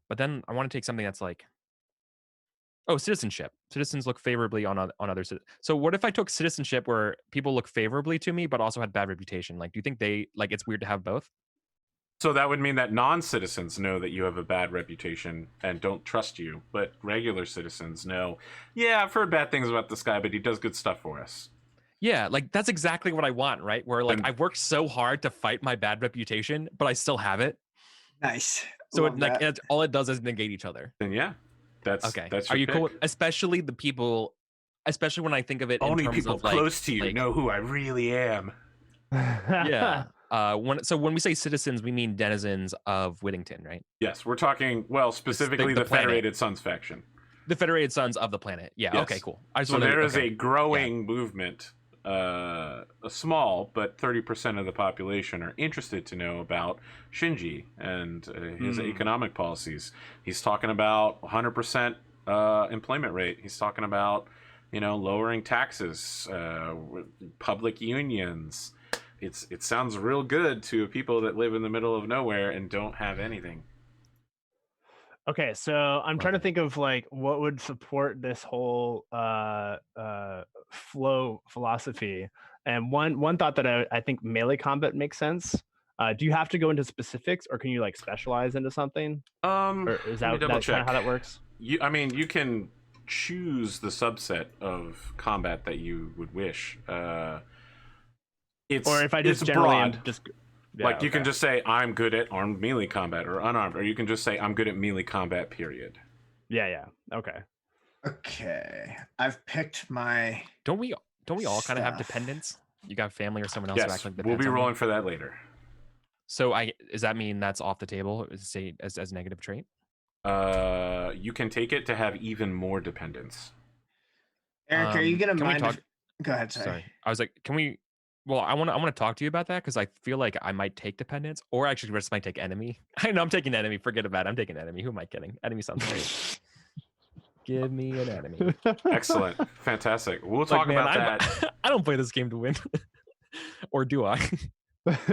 but then I want to take something that's like, citizenship. Citizens look favorably on other. So what if I took citizenship where people look favorably to me, but also had bad reputation? Like, do you think it's weird to have both? So that would mean that non-citizens know that you have a bad reputation and don't trust you, but regular citizens know, yeah, I've heard bad things about this guy, but he does good stuff for us. Yeah, like that's exactly what I want, right? Where like Then- I've worked so hard to fight my bad reputation, but I still have it. Nice. So Love it like that. all it does is negate each other. Then yeah, that's Okay. That's Are your you cool? pick. Especially the people, especially when I think of it in Only terms people of like, close to you like- know who I really am. Yeah. When we say citizens, we mean denizens of Whittington, right? Yes, we're talking specifically the the planet. Federated Sons faction. The Federated Sons of the planet. Yeah. Yes. Okay. Cool. I just So wanted to- there is okay. a growing movement. A small, but 30% of the population are interested to know about Shinji and his economic policies. He's talking about 100% employment rate. He's talking about, lowering taxes, public unions. It sounds real good to people that live in the middle of nowhere and don't have anything. Okay, so I'm trying to think of like what would support this whole flow philosophy. And one thought that I think melee combat makes sense. Do you have to go into specifics, or can you like specialize into something? Or is let me that double kind check. of how that works? You can choose the subset of combat that you would wish. It's Or if I it's just generally am broad. just Like you can okay. just say I'm good at armed melee combat or unarmed, or you can just say I'm good at melee combat. Period. yeah okay. Okay. I've picked my. Don't we all kind of have Stuff. dependents? You got family or someone else who Yes, actually we'll depends be on you? rolling for that later. So does that mean that's off the table? Say as a negative trait? You can take it to have even more dependents. Eric, are you gonna can we mind? talk- Go ahead. Sorry. I was like, can we? Well, I want to talk to you about that because I feel like I might take dependents, or actually just might take enemy. I know I'm taking enemy. Forget about it. I'm taking enemy. Who am I kidding? Enemy sounds great. Give me an enemy. Excellent, fantastic. We'll Like, talk man, about that. I don't play this game to win, or do I? We'll 'Cause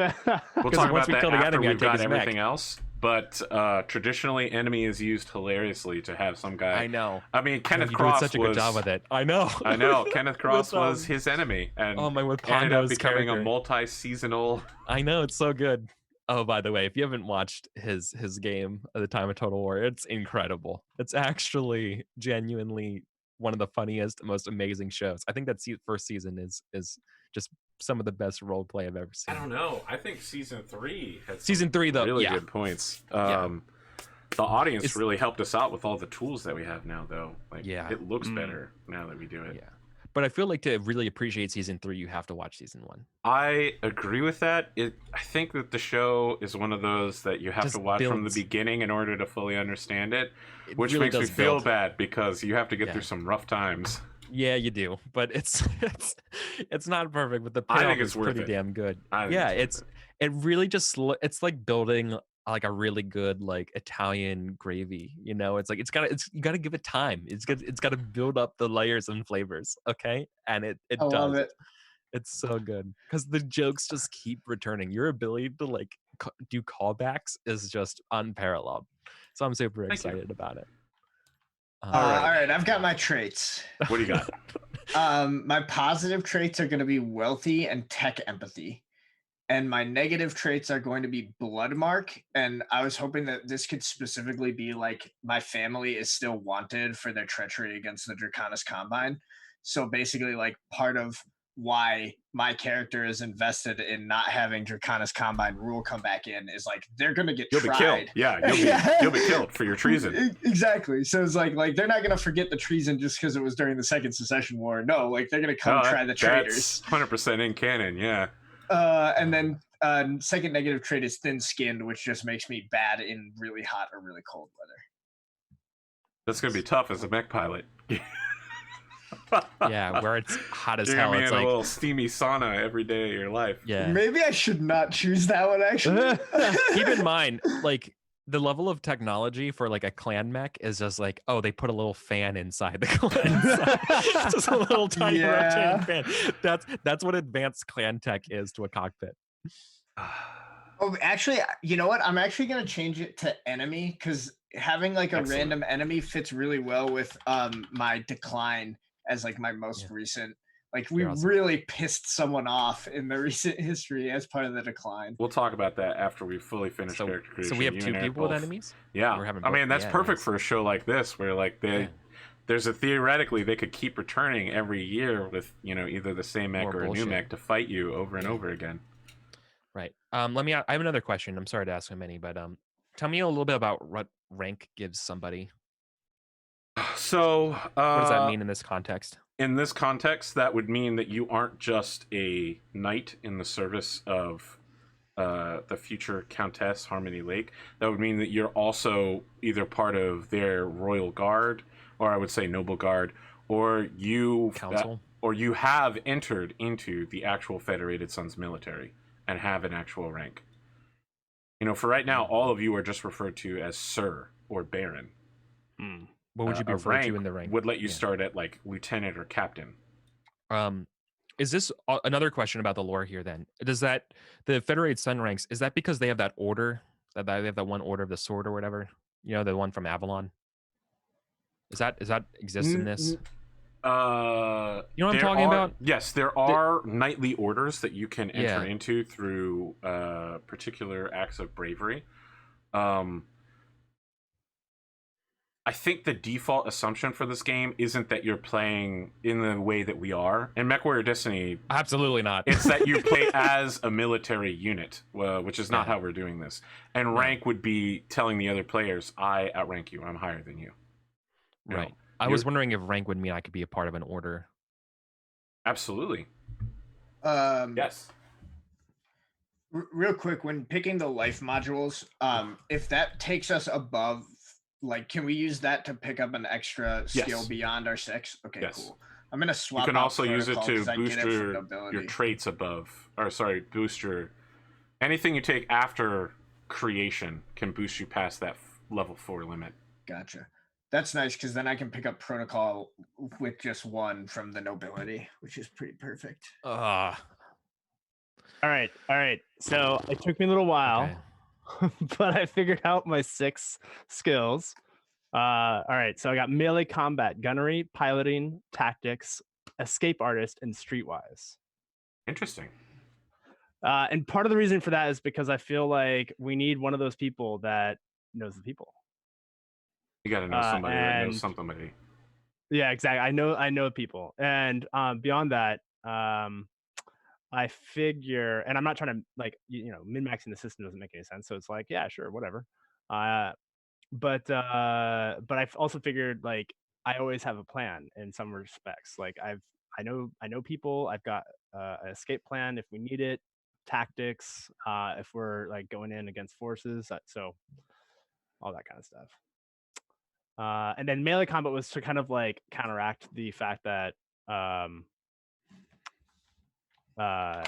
talk once about we that kill the after enemy, I we've take got his mech. everything else. But traditionally, enemy is used hilariously to have some guy. I know. I mean, Kenneth you Cross did such a was. good job with it. I know. I know. Kenneth Cross With, was his enemy, and Oh my, with ended up Pondo's becoming character. a multi-seasonal. I know, it's so good. Oh, by the way, if you haven't watched his game at the time of Total War, it's incredible. It's actually genuinely one of the funniest, most amazing shows. I think that first season is just some of the best role play I've ever I seen. don't know. I think season 3 had Season 3 though, really yeah. good points. Yeah. The audience It's- really helped us out with all the tools that we have now, though. Like, Yeah. it looks better now that we do it. Yeah. But I feel like to really appreciate season 3, you have to watch season 1. I agree with that. I think that the show is one of those that you have Just to watch from the builds. beginning in order to fully understand it, It which really makes me does feel build. bad because you have to get Yeah. through some rough times. Yeah, you do, but it's not perfect, but the I think payoff it's is worth pretty it. damn good. I think Yeah, it's worth it really just it's like building like a really good like Italian gravy. You know, it's like you gotta give it time. It's got to build up the layers and flavors. Okay, and it I love does. it. It's so good because the jokes just keep returning. Your ability to like do callbacks is just unparalleled. So I'm super Thank you. excited about it. All right, I've got my traits. What do you got? My positive traits are going to be wealthy and tech empathy. And my negative traits are going to be blood mark. And I was hoping that this could specifically be like my family is still wanted for their treachery against the Draconis Combine. So basically, like part of why my character is invested in not having Draconis Combine rule come back in is like they're gonna get You'll tried. be killed. Yeah, you'll be killed for your treason. Exactly. So it's like they're not gonna forget the treason just because it was during the Second Secession War. No, like they're gonna come try the traitors. 100% in canon. Yeah. And then second negative trait is thin-skinned, which just makes me bad in really hot or really cold weather. That's gonna be tough as a mech pilot. Yeah, where it's hot as You're hell. gonna be It's in like a little steamy sauna every day of your life. yeah. Maybe I should not choose that one, actually. Keep in mind, like the level of technology for like a clan mech is just like, oh, they put a little fan inside the clan. Just a little tiny rotating fan. That's what advanced clan tech is to a cockpit. Oh, actually, you know what? I'm actually going to change it to enemy because having like a Excellent. random enemy fits really well with my decline as like my most recent. Like we You're awesome. really pissed someone off in the recent history as part of the decline. We'll talk about that after we fully finish character creation. So we have You 2 and Eric people with both. enemies? Yeah. We're having I mean, both- that's yeah, perfect nice. for a show like this where like there's a theoretically they could keep returning every year with, either the same mech More or a new bullshit. mech to fight you over and over again. Right. I have another question. I'm sorry to ask so many, but tell me a little bit about what rank gives somebody. So, What does that mean in this context? in this context, that would mean that you aren't just a knight in the service of the future Countess Harmony Lake. That would mean that you're also either part of their royal guard, or I would say noble guard, or you have entered into the actual Federated Sons military and have an actual rank. For right now, all of you are just referred to as Sir or Baron. What would you be A referred to rank in the rank? would let you start at like lieutenant or captain. Is this another question about the lore here? Then does that the Federated Sun ranks? Is that because they have that order that they have that one order of the sword or whatever? The one from Avalon. Is that exists in this? You know what I'm talking about? Yes, there are knightly orders that you can enter Yeah. into through particular acts of bravery. I think the default assumption for this game isn't that you're playing in the way that we are. In Mechwarrior Destiny, Absolutely not. it's that you play as a military unit, which is not how we're doing this. And rank would be telling the other players, I outrank you, I'm higher than you. Right. I was wondering if rank would mean I could be a part of an order. Absolutely. Yes. Real quick, when picking the life modules, if that takes us above, like, can we use that to pick up an extra skill beyond our 6? Okay, Yes. cool. I'm gonna swap. You can out also use it protocol to 'cause I boost get it from your nobility. traits above, boost your anything you take after creation can boost you past that level 4 limit. Gotcha. That's nice because then I can pick up protocol with just 1 from the nobility, which is pretty perfect. All right. So it took me a little while, but I figured out my 6 skills. All right. So I got melee combat, gunnery, piloting, tactics, escape artist, and streetwise. Interesting. And part of the reason for that is because I feel like we need one of those people that knows the people. You got to know somebody that knows somebody. Yeah, exactly. I know people, and beyond that, I figure, and I'm not trying to like min-maxing the system doesn't make any sense. So it's like, yeah, sure, whatever. But I've also figured like I always have a plan in some respects. Like I know people. I've got an escape plan if we need it, tactics if we're like going in against forces. So all that kind of stuff. And then melee combat was to kind of like counteract the fact that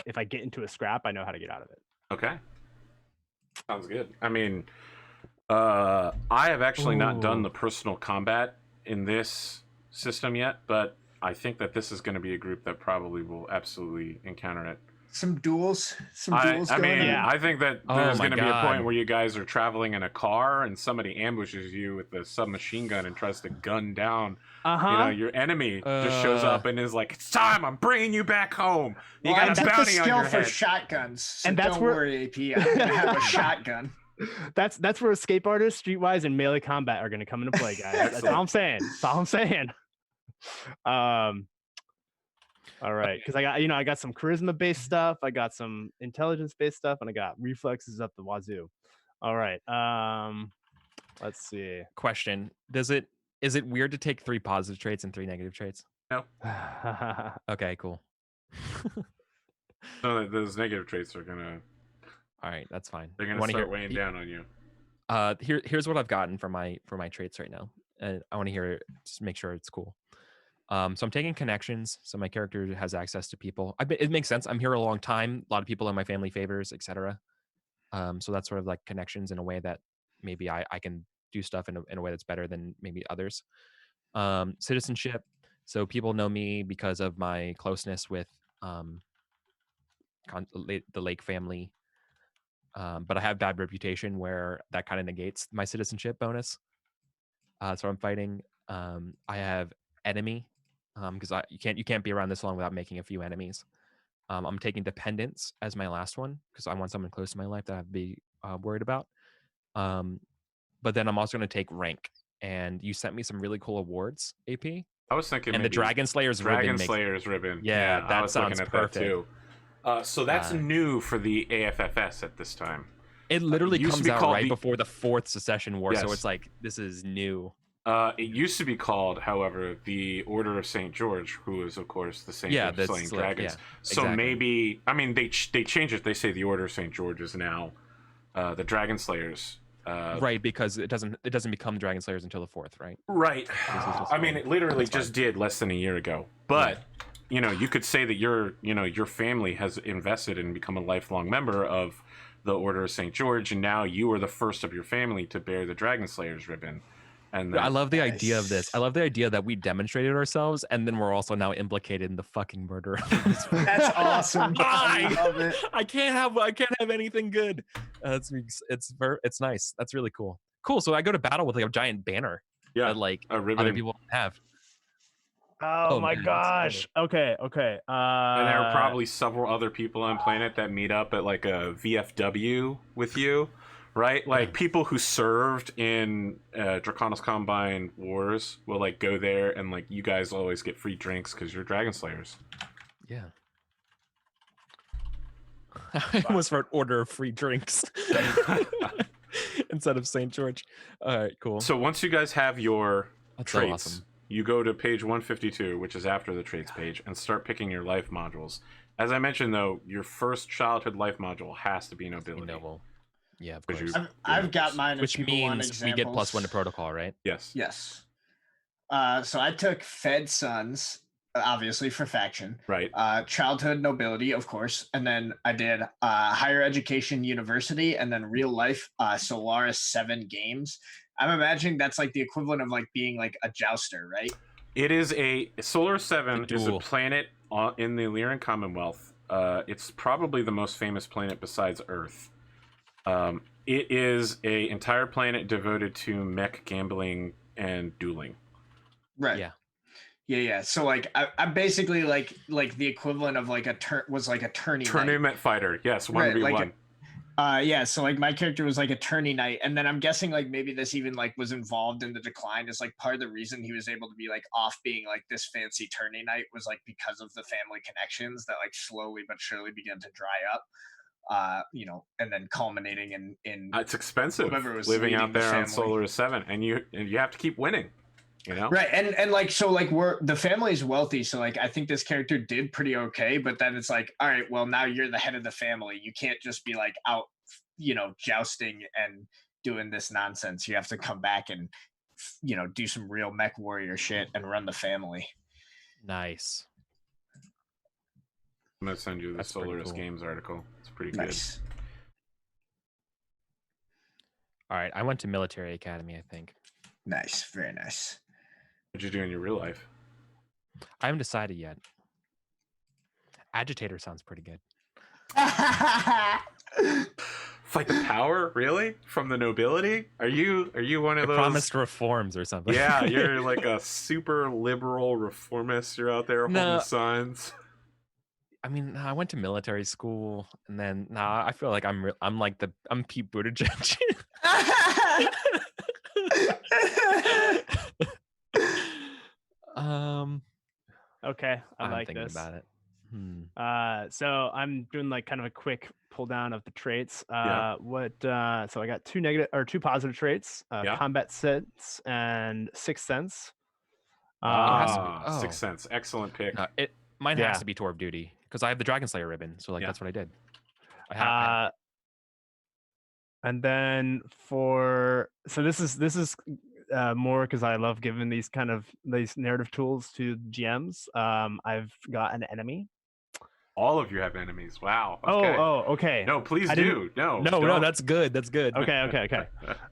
if I get into a scrap, I know how to get out of it. Okay. Sounds good. I mean, I have actually not done the personal combat in this system yet, but I think that this is going to be a group that probably will absolutely encounter it. Some duels I going mean, on. Yeah. I think that Oh there's my going to be a point God. where you guys are traveling in a car and somebody ambushes you with a submachine gun and tries to gun down. Your enemy just shows up and is like, "It's time! I'm bringing you back home. You Well, I got a took the bounty on skill your for head." shotguns, so And that's don't where- worry, AP. I'm gonna have a shotgun. That's where escape artists, streetwise, and melee combat are going to come into play, guys. That's all I'm saying. That's all I'm saying. All right, because I got some charisma based stuff, I got some intelligence based stuff, and I got reflexes up the wazoo. All right, let's see. Question: is it weird to take 3 positive traits and 3 negative traits? No. Okay, cool. So those negative traits are gonna All right, that's fine. they're gonna Wanna start hear- weighing down on you. Here's what I've gotten for my traits right now, and I want to hear it, just make sure it's cool. So I'm taking connections, so my character has access to people. It makes sense. I'm here a long time. A lot of people in my family favors, etc. So that's sort of like connections in a way that maybe I can do stuff in a way that's better than maybe others. Citizenship, so people know me because of my closeness with the Lake family. But I have bad reputation where that kind of negates my citizenship bonus. So I'm fighting. I have enemy, because you can't be around this long without making a few enemies. I'm taking dependence as my last one because I want someone close to my life that I have to be worried about. But then I'm also going to take rank. And you sent me some really cool awards, AP. I was thinking And the maybe Dragon Slayer's ribbon. Slayer's ribbon. Yeah, I that was sounds looking at perfect. that too. So that's new for the AFFS at this time. It literally used to comes be out called right the- before the 4th Secession War, so Yes. it's like this is new. It used to be called, however, the Order of St. George, who is, of course, the Saint of that's Slaying like- Dragons. yeah, So exactly. maybe, I mean, they changed it. They say the Order of St. George is now the Dragon Slayers. Right, because it doesn't become Dragon Slayers until the 4th, right? Right. just I mean, fine. it literally That's just did less than a year ago. But, you could say that your family has invested and become a lifelong member of the Order of St. George, and now you are the first of your family to bear the Dragon Slayer's ribbon. And I that, love the idea of this. I love the idea that we demonstrated ourselves, and then we're also now implicated in the fucking murder. That's awesome. I Why? love it. I can't have anything good. It's nice. That's really cool. Cool. So I go to battle with like a giant banner yeah, that like a ribbon. other people don't have. Oh, my man, that's gosh. Okay. And there are probably several other people on planet that meet up at like a VFW with you, right? Like people who served in Draconis Combine wars will like go there, and like you guys always get free drinks because you're Dragon Slayers. Yeah. I almost wrote order of free drinks instead of St. George. All right, cool. So once you guys have your That's so traits, awesome. you go to page 152, which is after the traits page, and start picking your life modules. As I mentioned, though, your first childhood life module has to be nobility. Noble. Yeah, of Because course. you- I've got mine. if Which people want means we get +1 to examples. protocol, right? Yes. Yes. So I took Fed Sons, obviously for faction. Right. Childhood nobility, of course, and then I did higher education university, and then real life Solaris 7 games. I'm imagining that's like the equivalent of like being like a jouster, right? It is a Solar 7 The is a duel. planet in the Illyrian Commonwealth. It's probably the most famous planet besides Earth. It is a entire planet devoted to mech gambling and dueling. Right. Yeah. Yeah. So like I'm basically like the equivalent of like a tourney. Tournament fighter, yes, 1v1. Yeah, so like my character was like a tourney knight, and then I'm guessing like maybe this even like was involved in the decline is like part of the reason he was able to be like off being like this fancy tourney knight was like because of the family connections that like slowly but surely began to dry up. And then culminating in It's expensive whoever was living leading out the there on family. Solaris 7, and you have to keep winning. You know? Right, and like so like the family's wealthy, so like I think this character did pretty okay, but then it's like, all right, well now you're the head of the family. You can't just be like out, jousting and doing this nonsense. You have to come back and do some real Mechwarrior shit and run the family. Nice. I'm gonna send you the That's pretty Solaris cool. Games article. It's pretty Nice. All right, I went to military academy, I think. Nice, very nice. What'd you do in your real life? I haven't decided yet. Agitator sounds pretty good. Fight the power, really? From the nobility? Are you one of those Promised reforms or something? Yeah, you're like a super liberal reformist. You're out there holding signs. I mean, I went to military school, and then I feel like I'm Pete Buttigieg. Okay, I'm like thinking this. about it. So I'm doing like kind of a quick pull down of the traits. Yeah. So I got two positive traits, Yeah. combat sense and sixth sense. Sixth Sense, excellent pick. Mine has to be Tour of Duty because I have the Dragon Slayer ribbon, so like that's what I did. And then this is more because I love giving these narrative tools to GMs. I've got an enemy. All of you have enemies. Wow. Okay. Okay. No, please do. No, that's good. That's good. Okay.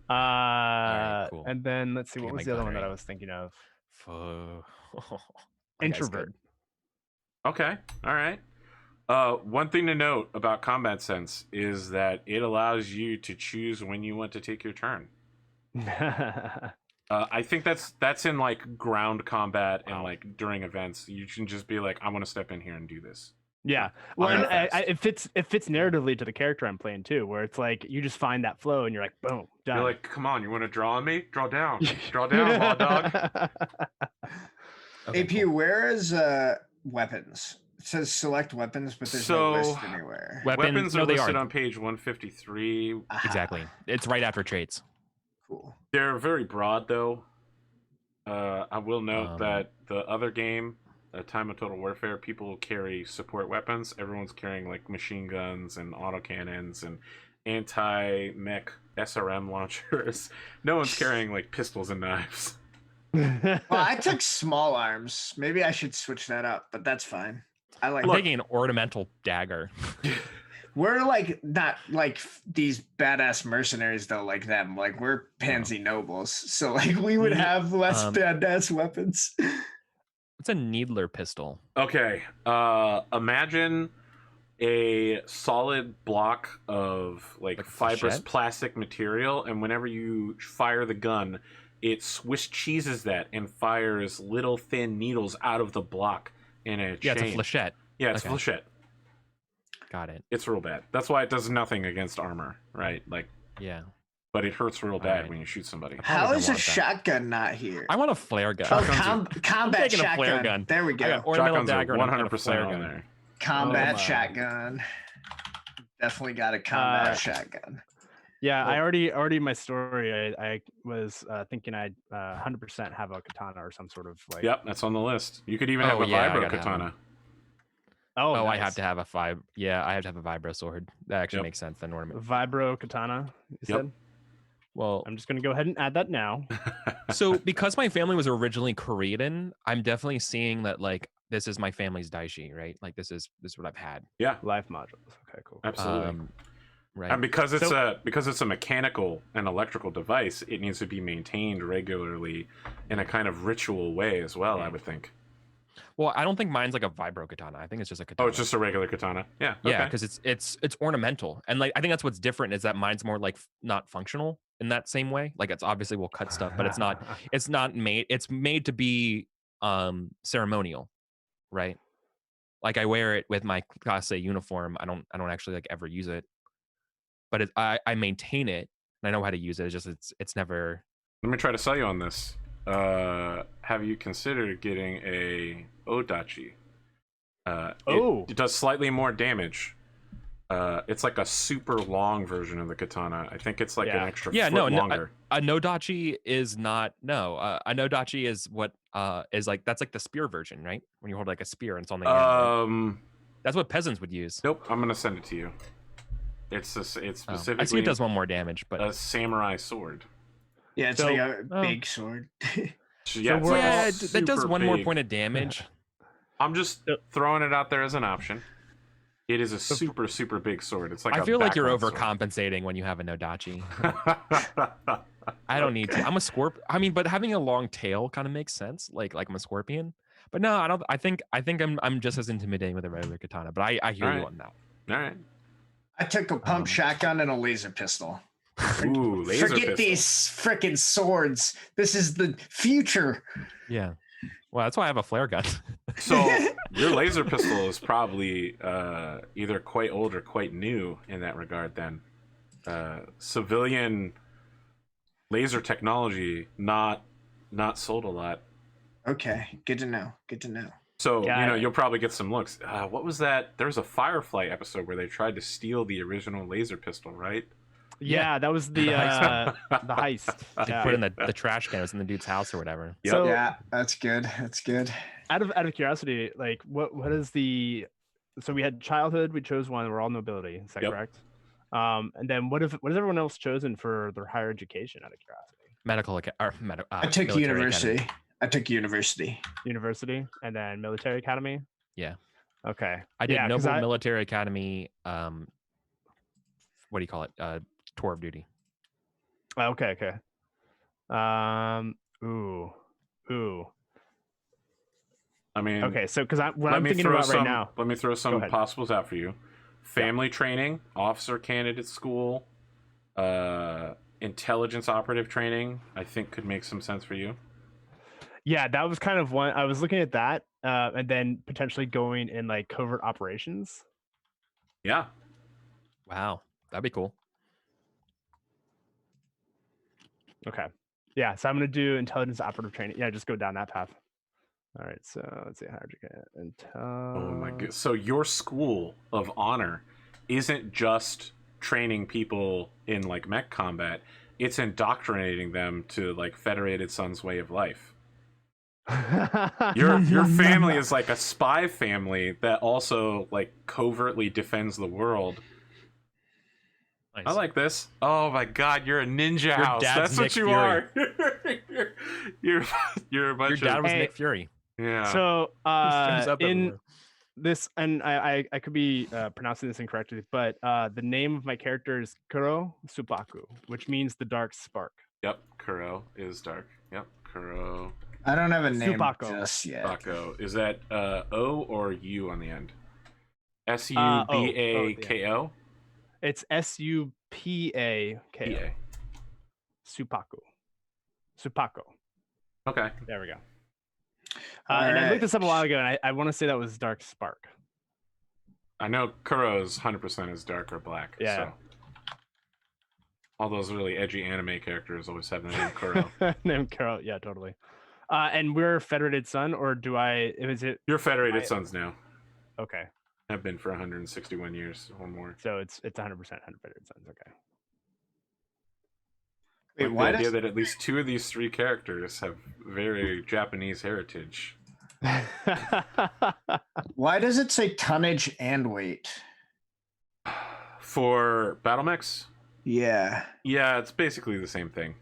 Right, cool. And then let's see, what was the other one that I was thinking of? Introvert. Okay. All right. One thing to note about combat sense is that it allows you to choose when you want to take your turn. I think that's in like ground combat and like during events. You can just be like, I want to step in here and do this. Yeah, well, and it fits narratively to the character I'm playing too, where it's like you just find that flow and you're like, boom, done. You're like, come on, you want to draw on me? Draw down, law dog. Okay, AP, cool. Where is weapons? It says select weapons, but there's no list anywhere. Weapons are listed on page 153. Exactly, it's right after traits. Cool. They're very broad though. I will note that the other game, Time of Total Warfare, people carry support weapons. Everyone's carrying like machine guns and autocannons and anti-mech SRM launchers. No one's carrying like pistols and knives. Well, I took small arms. Maybe I should switch that up, but that's fine. I'm taking an ornamental dagger. We're like not like these badass mercenaries though, like them. Like we're pansy nobles, so like we would have less badass weapons. It's a needler pistol. Okay. Imagine a solid block of like fibrous plastic material, and whenever you fire the gun, it Swiss cheeses that and fires little thin needles out of the block in a chain. Yeah, it's a flechette. Yeah, it's a flechette. Got it. It's real bad. That's why it does nothing against armor, right? Like, yeah. But it hurts real bad when you shoot somebody. How is a shotgun not here? I want a flare gun. Combat shotgun. A flare gun. There we go. Shotguns are 100% on there. Combat shotgun. Definitely got a combat shotgun. Yeah, I already my story. I was thinking I'd 100% have a katana or some sort of like. Yep, that's on the list. You could even have a vibro katana. Nice. I have to have a I have to have a vibro sword. That actually makes sense. Then ornament. Vibro katana. You said. Well, I'm just gonna go ahead and add that now. So because my family was originally Korean, I'm definitely seeing that like this is my family's daishi, right? Like this is what I've had. Yeah, life modules. Okay, cool. Absolutely. Right. And because it's a mechanical and electrical device, it needs to be maintained regularly in a kind of ritual way as well. I would think. Well, I don't think mine's like a vibro katana. I think it's just a katana. Oh, it's just a regular katana. Yeah. Yeah, because it's ornamental, and like I think that's what's different is that mine's more like not functional in that same way. Like it's obviously will cut stuff, but it's not made. It's made to be ceremonial, right? Like I wear it with my class A uniform. I don't actually like ever use it, but I maintain it and I know how to use it. It's just it's never. Let me try to sell you on this. Have you considered getting a Odachi? It does slightly more damage. It's like a super long version of the katana. I think it's like an extra foot longer. A Nodachi is not a Nodachi is what is like that's like the spear version, right? When you hold like a spear and it's on the hand. Right? That's what peasants would use. Nope, I'm gonna send it to you. It's specifically. I see it does one more damage, but a samurai sword. Yeah, it's like a big sword. That does one more point of damage. I'm just throwing it out there as an option. It is a super, super big sword. It's like I feel like you're overcompensating when you have a Nodachi. I don't need to. I'm a scorpion. I mean, but having a long tail kind of makes sense. Like I'm a scorpion. But no, I don't. I think I'm just as intimidating with a regular katana. But I hear you on that. All right. I took a pump shotgun and a laser pistol. Ooh, laser Forget pistol. these freaking swords. This is the future. Yeah. Well, that's why I have a flare gun. So your laser pistol is probably either quite old or quite new in that regard. Then civilian laser technology not sold a lot. Okay, good to know. Good to know. So you'll probably get some looks. What was that? There was a Firefly episode where they tried to steal the original laser pistol, right? Yeah, that was the heist. They put in the trash can. It was in the dude's house or whatever. Yep. So, yeah, that's good. That's good. Out of curiosity, like what is the? So we had childhood. We chose one. We're all nobility. Is that correct? And then what has everyone else chosen for their higher education? Out of curiosity, I took university. Academy. I took university. University, and then military academy. Yeah. Okay. I did Noble Military Academy. What do you call it? Tour of duty. Okay. Ooh. I mean, okay. So, because what I'm thinking about right now. Let me throw some possibles out for you. Family training, officer candidate school, intelligence operative training. I think could make some sense for you. Yeah, that was kind of one. I was looking at that, and then potentially going in like covert operations. Yeah. Wow, that'd be cool. Okay. Yeah, so I'm gonna do intelligence operative training. Yeah, just go down that path. All right. So let's see how did you get Oh my god. So your school of honor isn't just training people in like mech combat. It's indoctrinating them to like Federated Sun's way of life. Your family is like a spy family that also like covertly defends the world. Nice. I like this. Oh my god, you're a ninja house. That's what you are. You're a bunch of... Your dad was Nick Fury. Yeah. So in this, and I could be pronouncing this incorrectly, but the name of my character is Kuro Supaku, which means the dark spark. Yep, Kuro is dark. Yep, Kuro. I don't have a name Supaku. just yet. Supaku. Is that O or U on the end? Subako? It's Supako. Supaku. Okay. There we go. And I looked this up a while ago, and I want to say that was Dark Spark. I know Kuro's 100% is dark or black. Yeah. So. All those really edgy anime characters always have the name Kuro. Name Kuro, yeah, totally. And we're Federated Sun, or do I? Is it? You're Federated Sons now. Okay. Have been for 161 years or more. So it's 100% Federated Sons. Okay. Wait, the idea that at least two of these three characters have very Japanese heritage. Why does it say tonnage and weight? For Battlemechs? Yeah. Yeah, it's basically the same thing.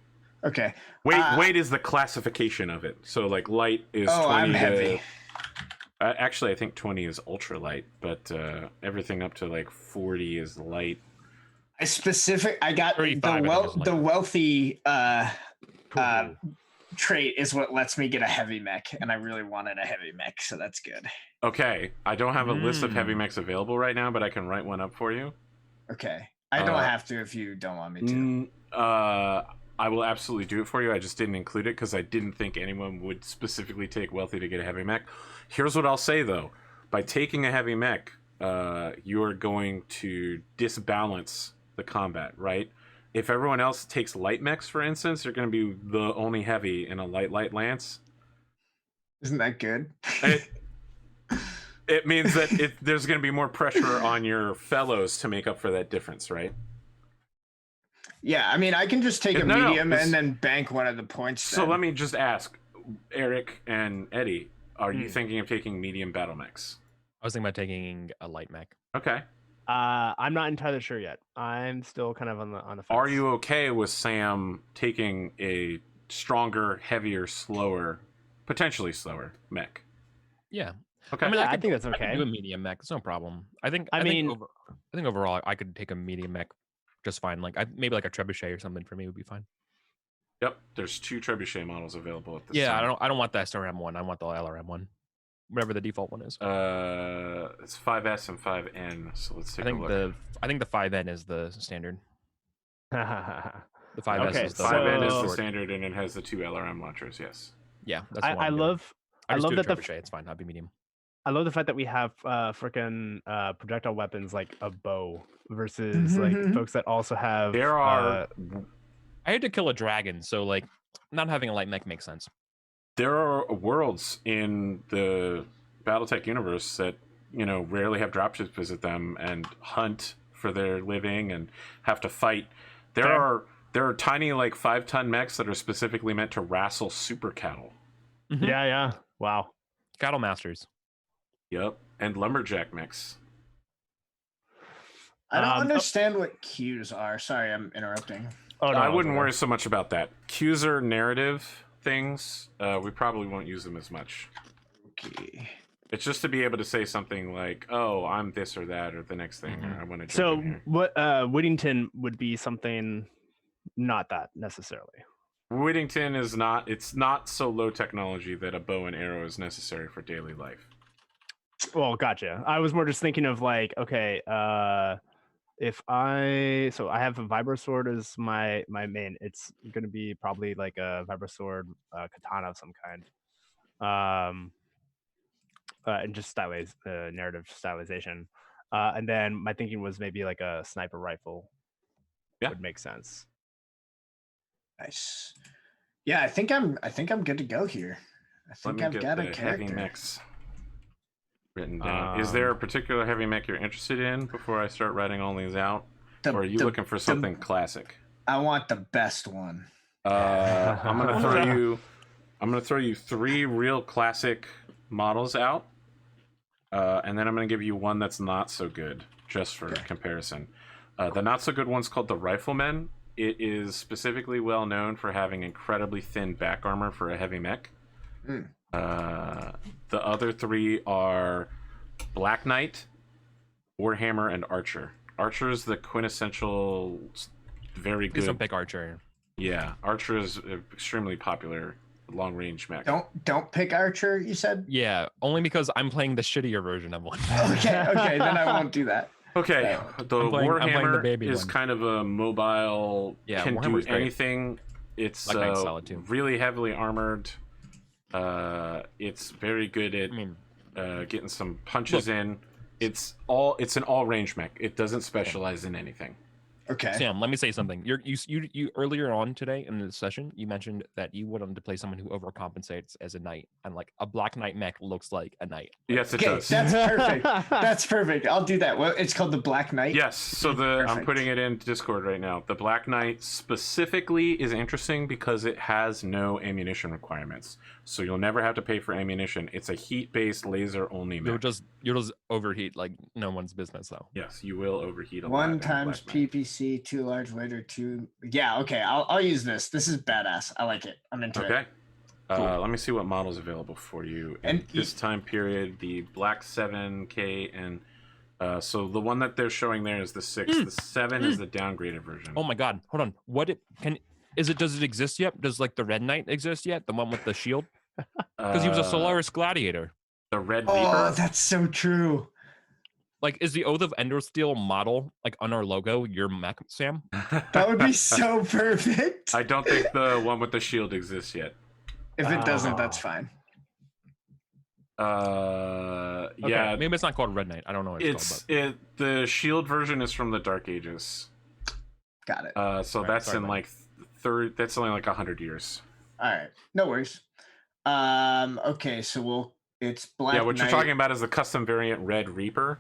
Okay. Weight is the classification of it. So like light is 20 I'm heavy. Actually, I think 20 is ultralight, but everything up to like 40 is light. I got the wealthy trait is what lets me get a heavy mech, and I really wanted a heavy mech, so that's good. Okay, I don't have a list of heavy mechs available right now, but I can write one up for you. Okay, I don't have to if you don't want me to. I will absolutely do it for you. I just didn't include it because I didn't think anyone would specifically take wealthy to get a heavy mech. Here's what I'll say though: by taking a heavy mech, you are going to disbalance the combat, right? If everyone else takes light mechs, for instance, you're going to be the only heavy in a light lance. Isn't that good? It means that there's going to be more pressure on your fellows to make up for that difference, right? Yeah, I mean, I can just take a No, medium it's- and then bank one of the points. So then. let me just ask, Eric and Eddie, are you thinking of taking medium battle mechs? I was thinking about taking a light mech. Okay. I'm not entirely sure yet. I'm still kind of on the fence. Are you okay with Sam taking a stronger, heavier, slower, potentially slower mech? Yeah. Okay. I mean, I could- think that's I could okay. do a medium mech. It's no problem. I think mean- overall I could take a medium mech just fine. Like maybe like a trebuchet or something for me would be fine. Yep. There's 2 trebuchet models available at this Yeah, time. I don't want the SRM one. I want the LRM one, whatever the default one is. It's 5S and 5N. So let's take I think a look. I think the 5N is the standard. The 5S Okay, is the 5N is the short. standard, and it has the 2 LRM launchers. Yes. Yeah, that's the one I I'm doing. love I just love do that a the trebuchet. It's fine. I'll be medium. I love the fact that we have freaking projectile weapons like a bow versus like folks that also have. There are I had to kill a dragon, so like not having a light mech makes sense. there are worlds in the Battletech universe that rarely have dropships visit them and hunt for their living and have to fight. There are tiny like 5-ton mechs that are specifically meant to wrestle super cattle. Mhm. Yeah. Wow. Cattle masters. Yep, and lumberjack mechs. I don't oh- understand what cues are. Sorry, I'm interrupting. Oh no, I it's wouldn't okay. worry so much about that. Cues are narrative things. We probably won't use them as much. Okay. It's just to be able to say something like, "Oh, I'm this or that," or the next thing. Or I want to. So what Whittington would be something not that necessarily. Whittington is not. It's not so low technology that a bow and arrow is necessary for daily life. Well, gotcha. I was more just thinking of like, okay, if I have a vibro sword as my main, it's gonna be probably like a vibro sword katana of some kind. And just narrative stylization. And then my thinking was maybe like a sniper rifle would make sense. Nice. Yeah, I think I'm good to go here. I think I've got a heavy character. mechs written down. Is there a particular heavy mech you're interested in before I start writing all these out? Or are you looking for something classic? I want the best one. I'm gonna throw you 3 real classic models out, and then I'm gonna give you one that's not so good, just for comparison. The not so good one's called the Rifleman. It is specifically well known for having incredibly thin back armor for a heavy mech. The other 3 are Black Knight, Warhammer, and Archer. Archer is the quintessential, very Please don't good. pick Archer. Yeah, Archer is extremely popular long range mech. Don't pick Archer, you said? Yeah, only because I'm playing the shittier version of one. Okay, then I won't do that. Okay, the I'm playing the Warhammer baby is one. kind of a mobile, Yeah, can Warhammer's do great. anything. It's Black Knight's solid too. really heavily armored. It's very good at I mean, getting some punches in. It's an all range mech. It doesn't specialize in anything. Okay. Sam, let me say something. You earlier on today in the session, you mentioned that you wanted to play someone who overcompensates as a knight, and like a Black Knight mech looks like a knight. Yes, it Okay, does. that's perfect. That's perfect. I'll do that. Well, it's called the Black Knight. Yes, so I'm Perfect. putting it in Discord right now. The Black Knight specifically is interesting because it has no ammunition requirements. So you'll never have to pay for ammunition. It's a heat-based laser-only You'll mech. just overheat like no one's business though. Yes, you will overheat a lot. One in the times Black Knight. PPC, 2 large weight or 2. Yeah, okay. I'll use this. This is badass. I like it. I'm into it. Okay. Cool. Let me see what model's available for you. And And this time period, the Black 7K and so the one that they're showing there is the 6. The 7 is the downgraded version. Oh my god, hold on. Does it exist yet? Does like the Red Knight exist yet? The one with the shield? Because he was a Solaris gladiator. The Red Oh, Viper. that's so true. Like, is the Oath of Endosteel model like on our logo your mech, Sam? That would be so perfect. I don't think the one with the shield exists yet. If it doesn't, that's Oh. fine. Yeah, Maybe it's not called Red Knight. I don't know what it's called. the shield version is from the Dark Ages. Got it. So Right, that's sorry, in buddy. like third. That's only like 100 years. All right. No worries. Okay, so it's Black Yeah, what Knight. you're talking about is the custom variant Red Reaper.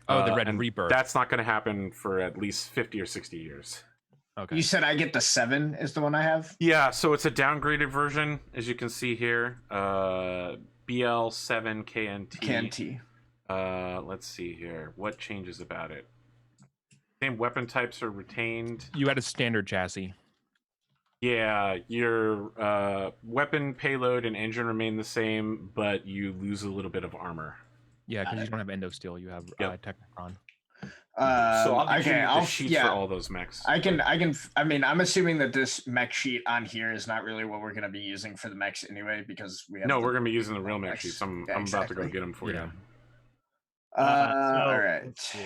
Oh, the Red and Reaper. That's not going to happen for at least 50 or 60 years. Okay. You said I get the 7 is the one I have? Yeah, so it's a downgraded version, as you can see here. BL7KNT. KNT. Let's see here. What changes about it? Same weapon types are retained. You had a standard chassis. Yeah, your weapon payload and engine remain the same, but you lose a little bit of armor. Yeah, because you don't have Endosteel. You have Yep. Technicron. So I'll get okay, you the sheets for all those mechs. I mean, I'm assuming that this mech sheet on here is not really what we're going to be using for the mechs anyway, because we have. No, we're going to be using the real mech sheets. I'm Yeah, about to go exactly. get them for you. All right. Let's see.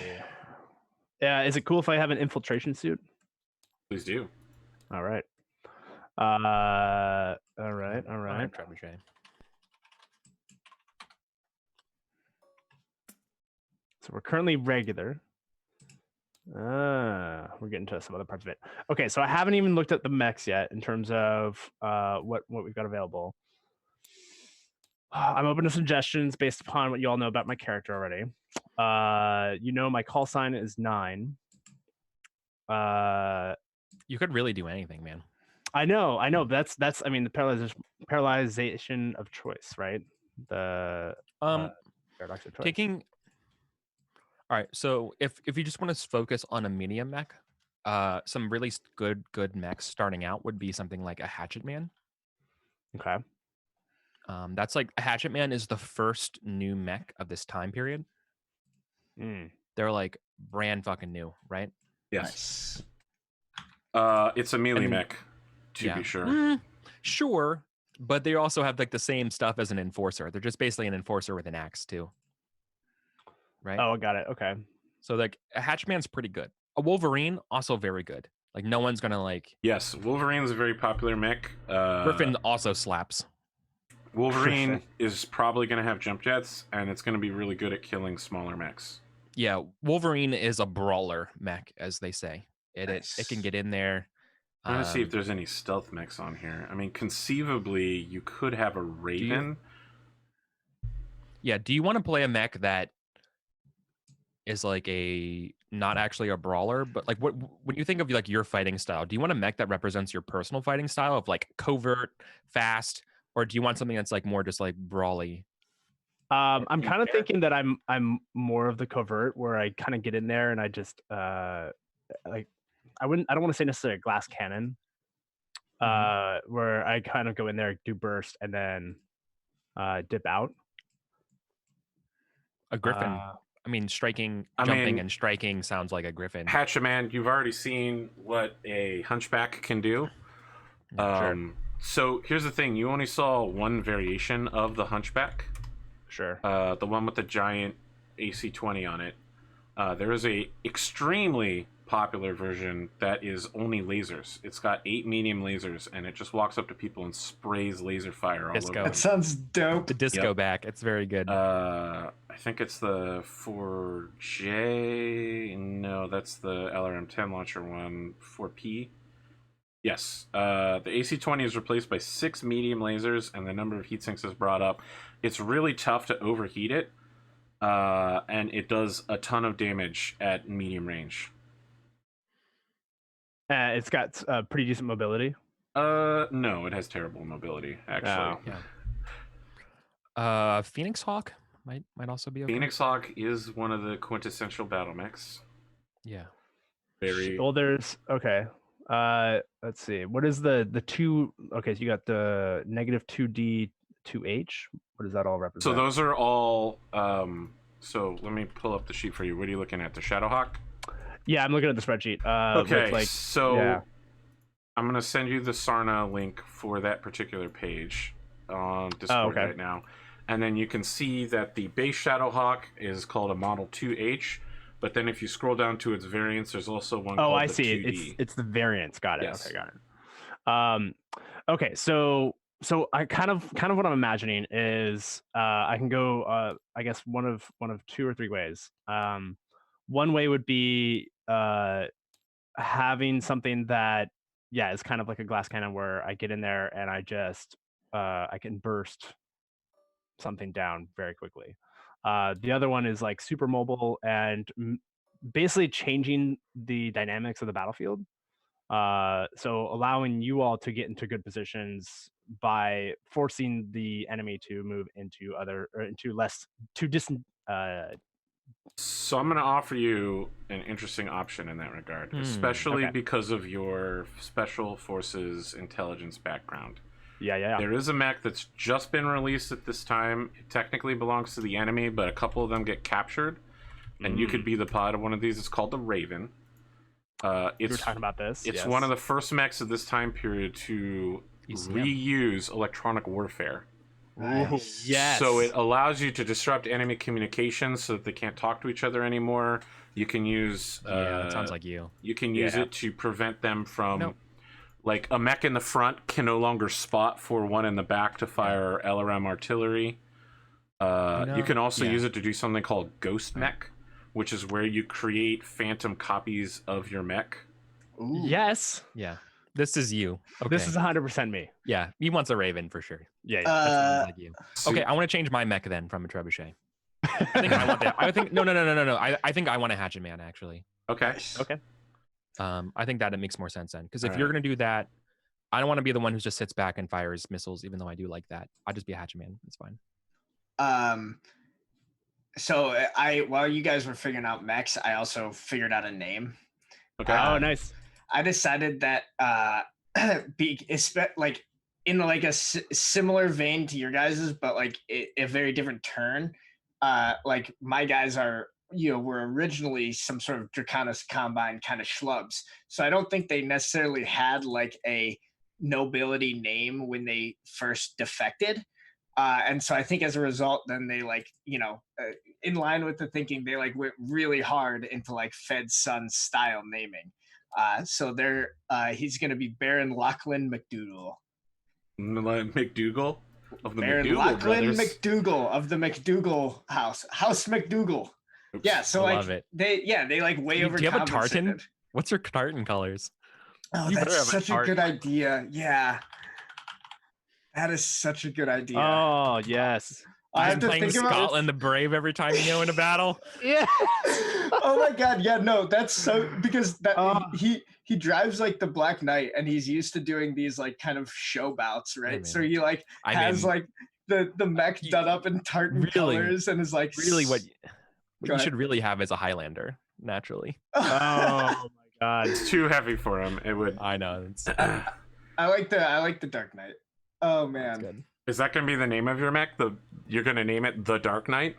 Yeah, is it cool if I have an infiltration suit? Please do. All right. All right. Trebuchet. So we're currently regular. We're getting to some other parts of it. Okay, so I haven't even looked at the mechs yet in terms of what we've got available. I'm open to suggestions based upon what you all know about my character already. My call sign is 9. You could really do anything, man. I know. That's I mean the paralyzation of choice, right? The paradox of choice. Taking. All right, so if you just want to focus on a medium mech, some really good mechs starting out would be something like a Hatchet Man. Okay. That's like a Hatchet Man is the first new mech of this time period. They're like brand fucking new, right? Yes. It's a melee mech, to be sure. Sure, but they also have like the same stuff as an enforcer. They're just basically an enforcer with an axe too. Right? Oh, I got it. Okay. So like a Hatchman's pretty good. A Wolverine also very good. Like no one's gonna like. Yes, Wolverine's a very popular mech. Griffin also slaps. Wolverine is probably going to have jump jets, and it's going to be really good at killing smaller mechs. Yeah, Wolverine is a brawler mech, as they say. It can get in there. I'm trying to see if there's any stealth mechs on here. I mean, conceivably, you could have a Raven. Do you want to play a mech that is like not actually a brawler, but like when you think of like your fighting style, do you want a mech that represents your personal fighting style of like covert, fast, or do you want something that's like more just like brawly? I'm kind of thinking that I'm more of the covert, where I kind of get in there and I just like I don't want to say necessarily a glass cannon, where I kind of go in there, do burst, and then dip out. A Griffin. I mean, jumping and striking sounds like a Griffin. Hatchet Man, you've already seen what a Hunchback can do. Sure. So here's the thing: you only saw one variation of the Hunchback. Sure. The one with the giant AC-20 on it. There is a extremely popular version that is only lasers. It's got 8 medium lasers, and it just walks up to people and sprays laser fire all over them. That sounds dope. The disco back. It's very good. I think it's the 4J. No, that's the LRM-10 launcher one. 4P. Yes. The AC-20 is replaced by 6 medium lasers, and the number of heat sinks is brought up. It's really tough to overheat it, and it does a ton of damage at medium range. It's got pretty decent mobility. No, it has terrible mobility, actually. Phoenix Hawk might also be okay. Phoenix Hawk is one of the quintessential battle mechs. Yeah. Very. Shoulders. Okay. Let's see. What is the 2? Okay, so you got the -2D 2H. What does that all represent? So those are all. So let me pull up the sheet for you. What are you looking at? The Shadowhawk? Yeah, I'm looking at the spreadsheet. Okay, like, so yeah. I'm gonna send you the Sarna link for that particular page on Discord right now, and then you can see that the base Shadowhawk is called a Model 2H. But then if you scroll down to its variants, there's also one called I the see 2D. It's the variants. Got it. Yes. Okay, got it. Okay, so I kind of what I'm imagining is I can go I guess one of 2 or 3 ways. One way would be having something that, yeah, is kind of like a glass cannon where I get in there and I just I can burst something down very quickly. The other one is like super mobile and basically changing the dynamics of the battlefield. So allowing you all to get into good positions by forcing the enemy to move into other or into less to distant. So I'm going to offer you an interesting option in that regard, especially Okay. because of your special forces intelligence background. Yeah. There is a mech that's just been released at this time. It technically belongs to the enemy, but a couple of them get captured, and you could be the pilot of one of these. It's called the Raven. We were talking about this. It's yes. one of the first mechs of this time period to reuse electronic warfare. Nice. Yes. So it allows you to disrupt enemy communications so that they can't talk to each other anymore. You can use it sounds like you. You can use it to prevent them from like a mech in the front can no longer spot for one in the back to fire LRM artillery. You can also use it to do something called Ghost Mech, which is where you create phantom copies of your mech. Ooh. Yes. Yeah. This is you. Okay. This is 100% me. Yeah. He wants a Raven for sure. Yeah. That sounds like you. So, Okay, I want to change my mech then from a trebuchet. I think I want that. I think no. I think I want a hatchet man actually. Okay. Okay. I think that it makes more sense then, because if All you're gonna do that, I don't want to be the one who just sits back and fires missiles, even though I do like that. I'll just be a hatchet man. It's fine. So while you guys were figuring out mechs, I also figured out a name. Okay. Oh, nice. I decided that like in like a similar vein to your guys's, but like a very different turn. Like my guys are, were originally some sort of Draconis Combine kind of schlubs. So I don't think they necessarily had like a nobility name when they first defected. And so I think as a result, then they like, in line with the thinking, they like went really hard into like Fed Son style naming. So he's going to be Baron Lachlan McDougall. McDougal of the Baron McDougal Lachlan brothers. McDougall of the McDougall House McDougall. Oops. Yeah, so I like love it. they like way over. Do you have a tartan? What's your tartan colors? Oh, You better that's have a such a good idea. Yeah, that is such a good idea. Oh, yes. I have to playing think about Scotland the Brave every time you go in a battle. Yeah. Oh my god, yeah, no, that's so because that he drives like the Black Knight and he's used to doing these like kind of show bouts, right? So he like has like the mech done up in tartan colors and is like really what you should really have is a Highlander naturally. Oh my god, It's too heavy for him. It would. I know. I like the Dark Knight. Oh man. Good. Is that going to be the name of your mech? You're going to name it the Dark Knight?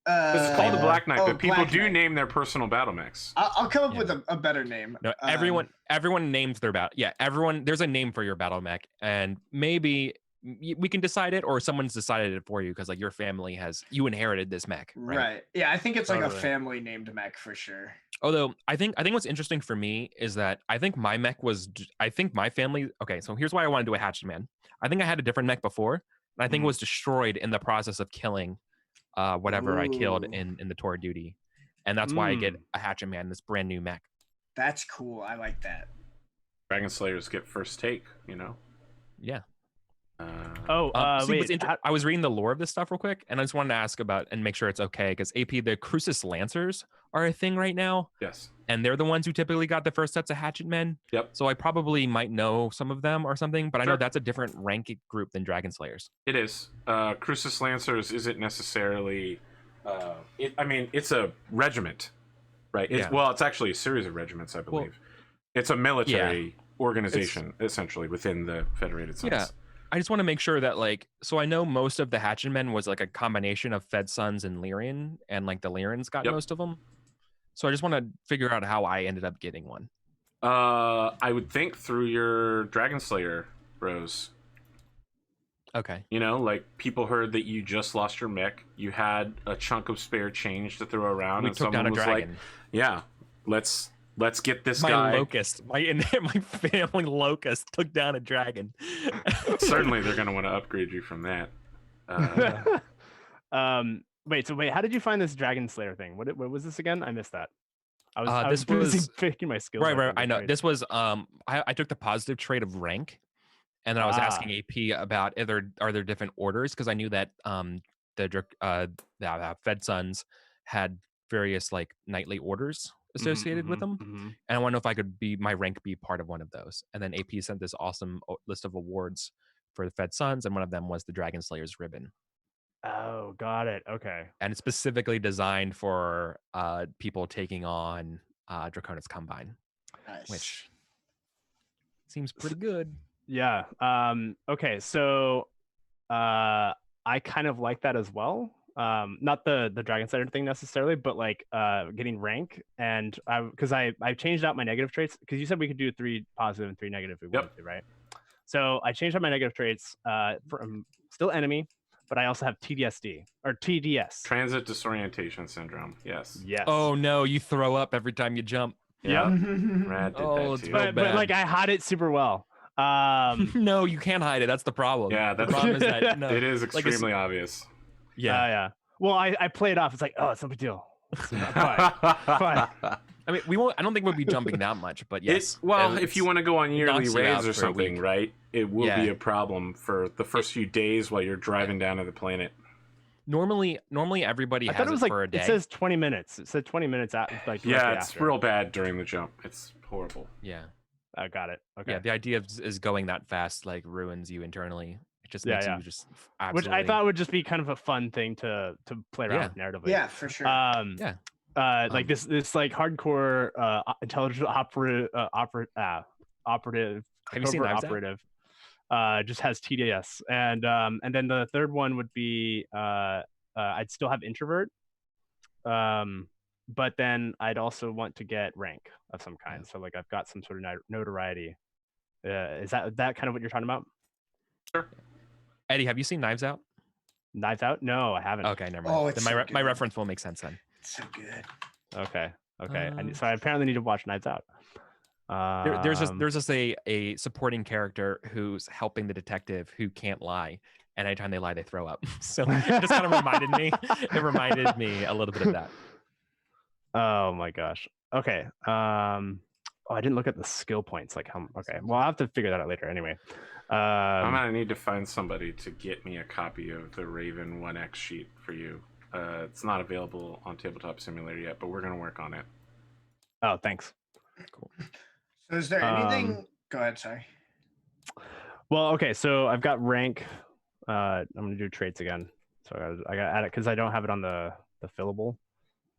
It's called the Black Knight, but people do name their personal battle mechs. I'll come up with a better name. No, everyone names their battle. Yeah, everyone. There's a name for your battle mech, and maybe we can decide it, or someone's decided it for you because like your family you inherited this mech, right? Yeah, I think it's like a family named mech for sure. Although I think what's interesting for me is that I think my family. Okay, so here's why I want to do a hatchet man. I think I had a different mech before, and I think it was destroyed in the process of killing whatever I killed in the tour duty, and that's why I get a hatchet man, this brand new mech. That's cool. I like that. Dragon Slayers get first take, Yeah. Wait. I was reading the lore of this stuff real quick, and I just wanted to ask about and make sure it's okay because AP, the Crucis Lancers are a thing right now. Yes. And they're the ones who typically got the first sets of hatchet men. Yep. So I probably might know some of them or something, but I know that's a different rank group than Dragon Slayers. It is. Crucis Lancers isn't necessarily. It's a regiment, right? It's actually a series of regiments, I believe. It's a military organization, essentially, within the Federated Sons. Yeah. I just want to make sure that so I know most of the hatchet men was like a combination of Fed Sons and Lyrian, and like the Lyrians got most of them. So I just want to figure out how I ended up getting one. I would think through your Dragon Slayer bros. Okay. Like people heard that you just lost your mech. You had a chunk of spare change to throw around, We and took someone down a was dragon. like, "Yeah, let's get this my guy." Locust, my family locust took down a dragon. Certainly, they're going to want to upgrade you from that. Wait, how did you find this Dragon Slayer thing? What was this again? I missed that. I was This busy was picking my skills. right. up I on know trade. this was I took the positive trait of rank, and then I was asking AP about are there different orders, because I knew that the Fed Sons had various like knightly orders associated with them, and I want to know if I could be my rank be part of one of those. And then AP sent this awesome list of awards for the Fed Sons, and one of them was the Dragon Slayer's ribbon, Oh, got it. Okay. and it's specifically designed for people taking on Draconis Combine, Nice. which seems pretty good. Yeah. Okay. So, I kind of like that as well. Not the Dragon Slayer thing necessarily, but like getting rank, and because I changed out my negative traits, because you said we could do 3 positive and 3 negative if we wanted to, right? So I changed out my negative traits from still enemy, but I also have TDSD or TDS. Transit disorientation syndrome. Yes. Yes. Oh no, you throw up every time you jump. Yeah. Rad did Oh, that it's too. bad. but like I hide it super well. No, you can't hide it. That's the problem. Yeah, the that's problem is that no, it is like, extremely obvious. yeah. Yeah. Well, I play it off. It's like, oh, it's no big deal. It's not fine. I mean, we won't. I don't think we'll be jumping that much, but yes. If you want to go on yearly knocks you out raids or for a something, week. right? It will be Yeah. a problem for the first few days while you're driving down to the planet. Normally everybody I has thought it was like for a day. it says 20 minutes. It said 20 minutes out. Like Yeah, directly it's after. real bad during the jump. It's horrible. Yeah. I got it. Okay. Yeah. The idea is going that fast like ruins you internally. It just makes you just Which absolutely. I thought would just be kind of a fun thing to play around with narratively. Yeah, for sure. Like this like hardcore intelligent operative Have you seen Knives Out? operative just has TDS, and then the third one would be I'd still have introvert, but then I'd also want to get rank of some kind. So like I've got some sort of notoriety. Is that kind of what you're talking about? Sure. Eddie, have you seen Knives Out? Knives Out? No, I haven't. Okay, never mind. Oh, then it's my so my good. reference will make sense then. It's so good. Okay. So I apparently need to watch Knives Out. There's just a supporting character who's helping the detective who can't lie, and anytime they lie, they throw up. So it just kind of reminded me. It reminded me a little bit of that. Oh my gosh. Okay. Oh, I didn't look at the skill points. Like how? Okay. Well, I'll have to figure that out later. Anyway. I'm gonna need to find somebody to get me a copy of the Raven 1X sheet for you. It's not available on Tabletop Simulator yet, but we're gonna work on it. Oh, thanks. Cool. So is there anything? Go ahead. Sorry. Well, okay. So I've got rank. I'm gonna do traits again. So I got to add it because I don't have it on the fillable.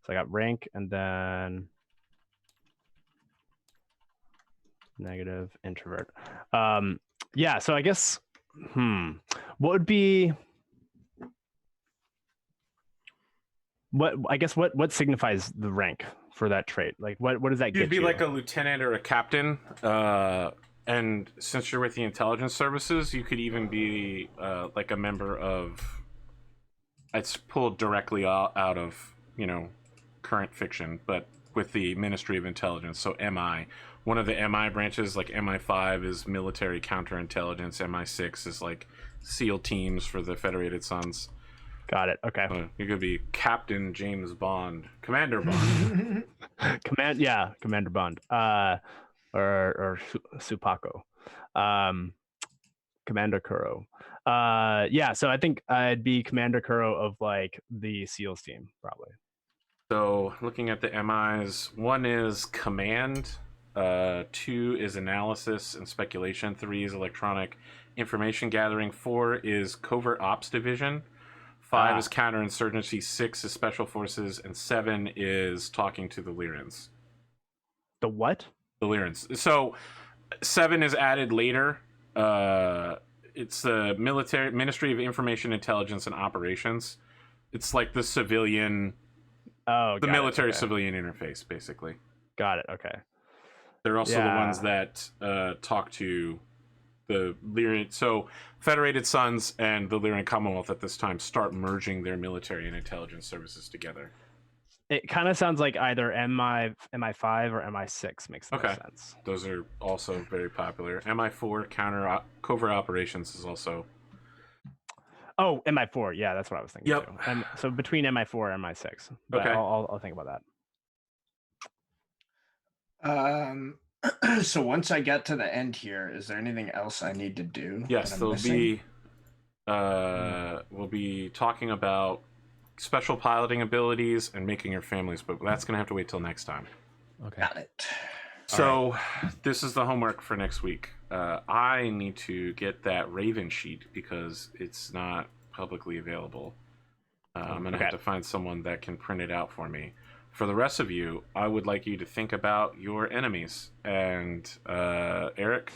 So I got rank and then negative introvert. Yeah. So I guess. What would be? What signifies the rank for that trait? Like what does that get you? You'd be like a lieutenant or a captain, and since you're with the intelligence services, you could even be like a member of. It's pulled directly out of current fiction, but with the Ministry of Intelligence, so MI. One of the MI branches, like MI5, is military counterintelligence. MI6 is like SEAL teams for the Federated Sons. Got it. Okay. You could be Captain James Bond, Commander Bond. Commander Bond. Or Supako. Commander Kuro. Yeah, so I think I'd be Commander Kuro of like the SEALs team, probably. So looking at the MIs, 1 is command, 2 is analysis and speculation, 3 is electronic information gathering, 4 is covert ops division, 5 is counterinsurgency, 6 is special forces, and 7 is talking to the Lyrans. The what? The Lyrans. So 7 is added later. It's the Ministry of Information Intelligence and Operations. It's like the civilian, the military civilian interface, basically. Got it. Okay. They're also the ones that talk to the Lyran. So Federated Sons and the Lyran Commonwealth at this time start merging their military and intelligence services together. It kind of sounds like either MI5 or MI6 makes more sense. Those are also very popular. MI4 covert operations is also. Oh, MI4. Yeah, that's what I was thinking. Yep. Too. So between MI4 and MI6. But Okay. I'll think about that. So once I get to the end here, is there anything else I need to do? Yes, that I'm there'll missing? be. We'll be talking about special piloting abilities and making your families, but that's gonna have to wait till next time. Okay. Got it. So this is the homework for next week. I need to get that Raven sheet because it's not publicly available. I'm gonna have to find someone that can print it out for me. For the rest of you, I would like you to think about your enemies. And Eric,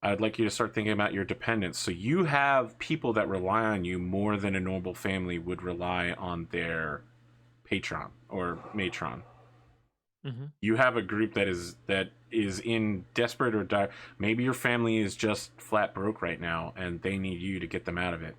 I'd like you to start thinking about your dependents. So you have people that rely on you more than a normal family would rely on their patron or matron. You have a group that is in desperate or dire. Maybe your family is just flat broke right now, and they need you to get them out of it.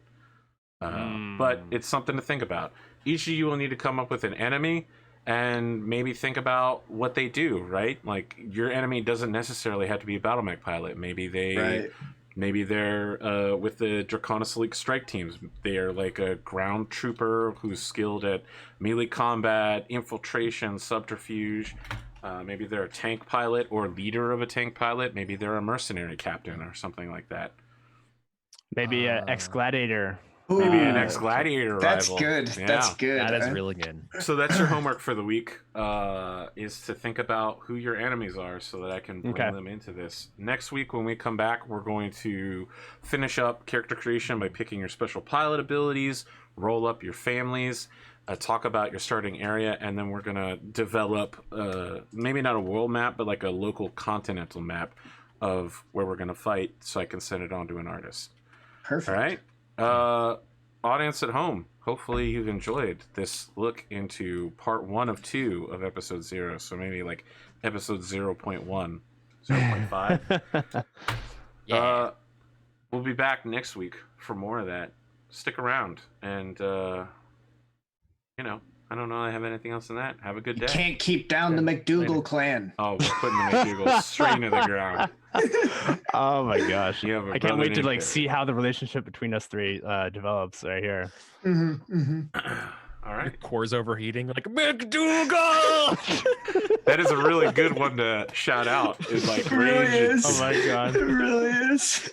But it's something to think about. Each of you will need to come up with an enemy, and maybe think about what they do. Right, like your enemy doesn't necessarily have to be a Battlemech pilot. Maybe they. Maybe they're with the Draconis Elite strike teams. They are like a ground trooper who's skilled at melee combat, infiltration, subterfuge. Maybe they're a tank pilot or leader of a tank pilot. Maybe they're a mercenary captain or something like that. Maybe an ex-gladiator. Maybe an ex-gladiator That's rival. good. Yeah. That's good. That is really good. So that's your homework for the week, is to think about who your enemies are so that I can bring them into this. Next week when we come back, we're going to finish up character creation by picking your special pilot abilities, roll up your families, talk about your starting area, and then we're going to develop maybe not a world map, but like a local continental map of where we're going to fight so I can send it on to an artist. Perfect. All right? Audience at home, hopefully you've enjoyed this look into part 1 of 2 of episode 0. So maybe like episode 0.1, 0.5. Yeah. We'll be back next week for more of that. Stick around, and you know, I don't know I have anything else than that. Have a good day. Can't keep down the McDougal clan. Oh, we're putting the McDougal straight into the ground. Oh my gosh. You have a I can't brother wait to named like Eric. see how the relationship between us three develops right here. All right. Core's overheating, like McDougal. That is a really good one to shout out. Is like It really rage. is. Oh my god. It really is.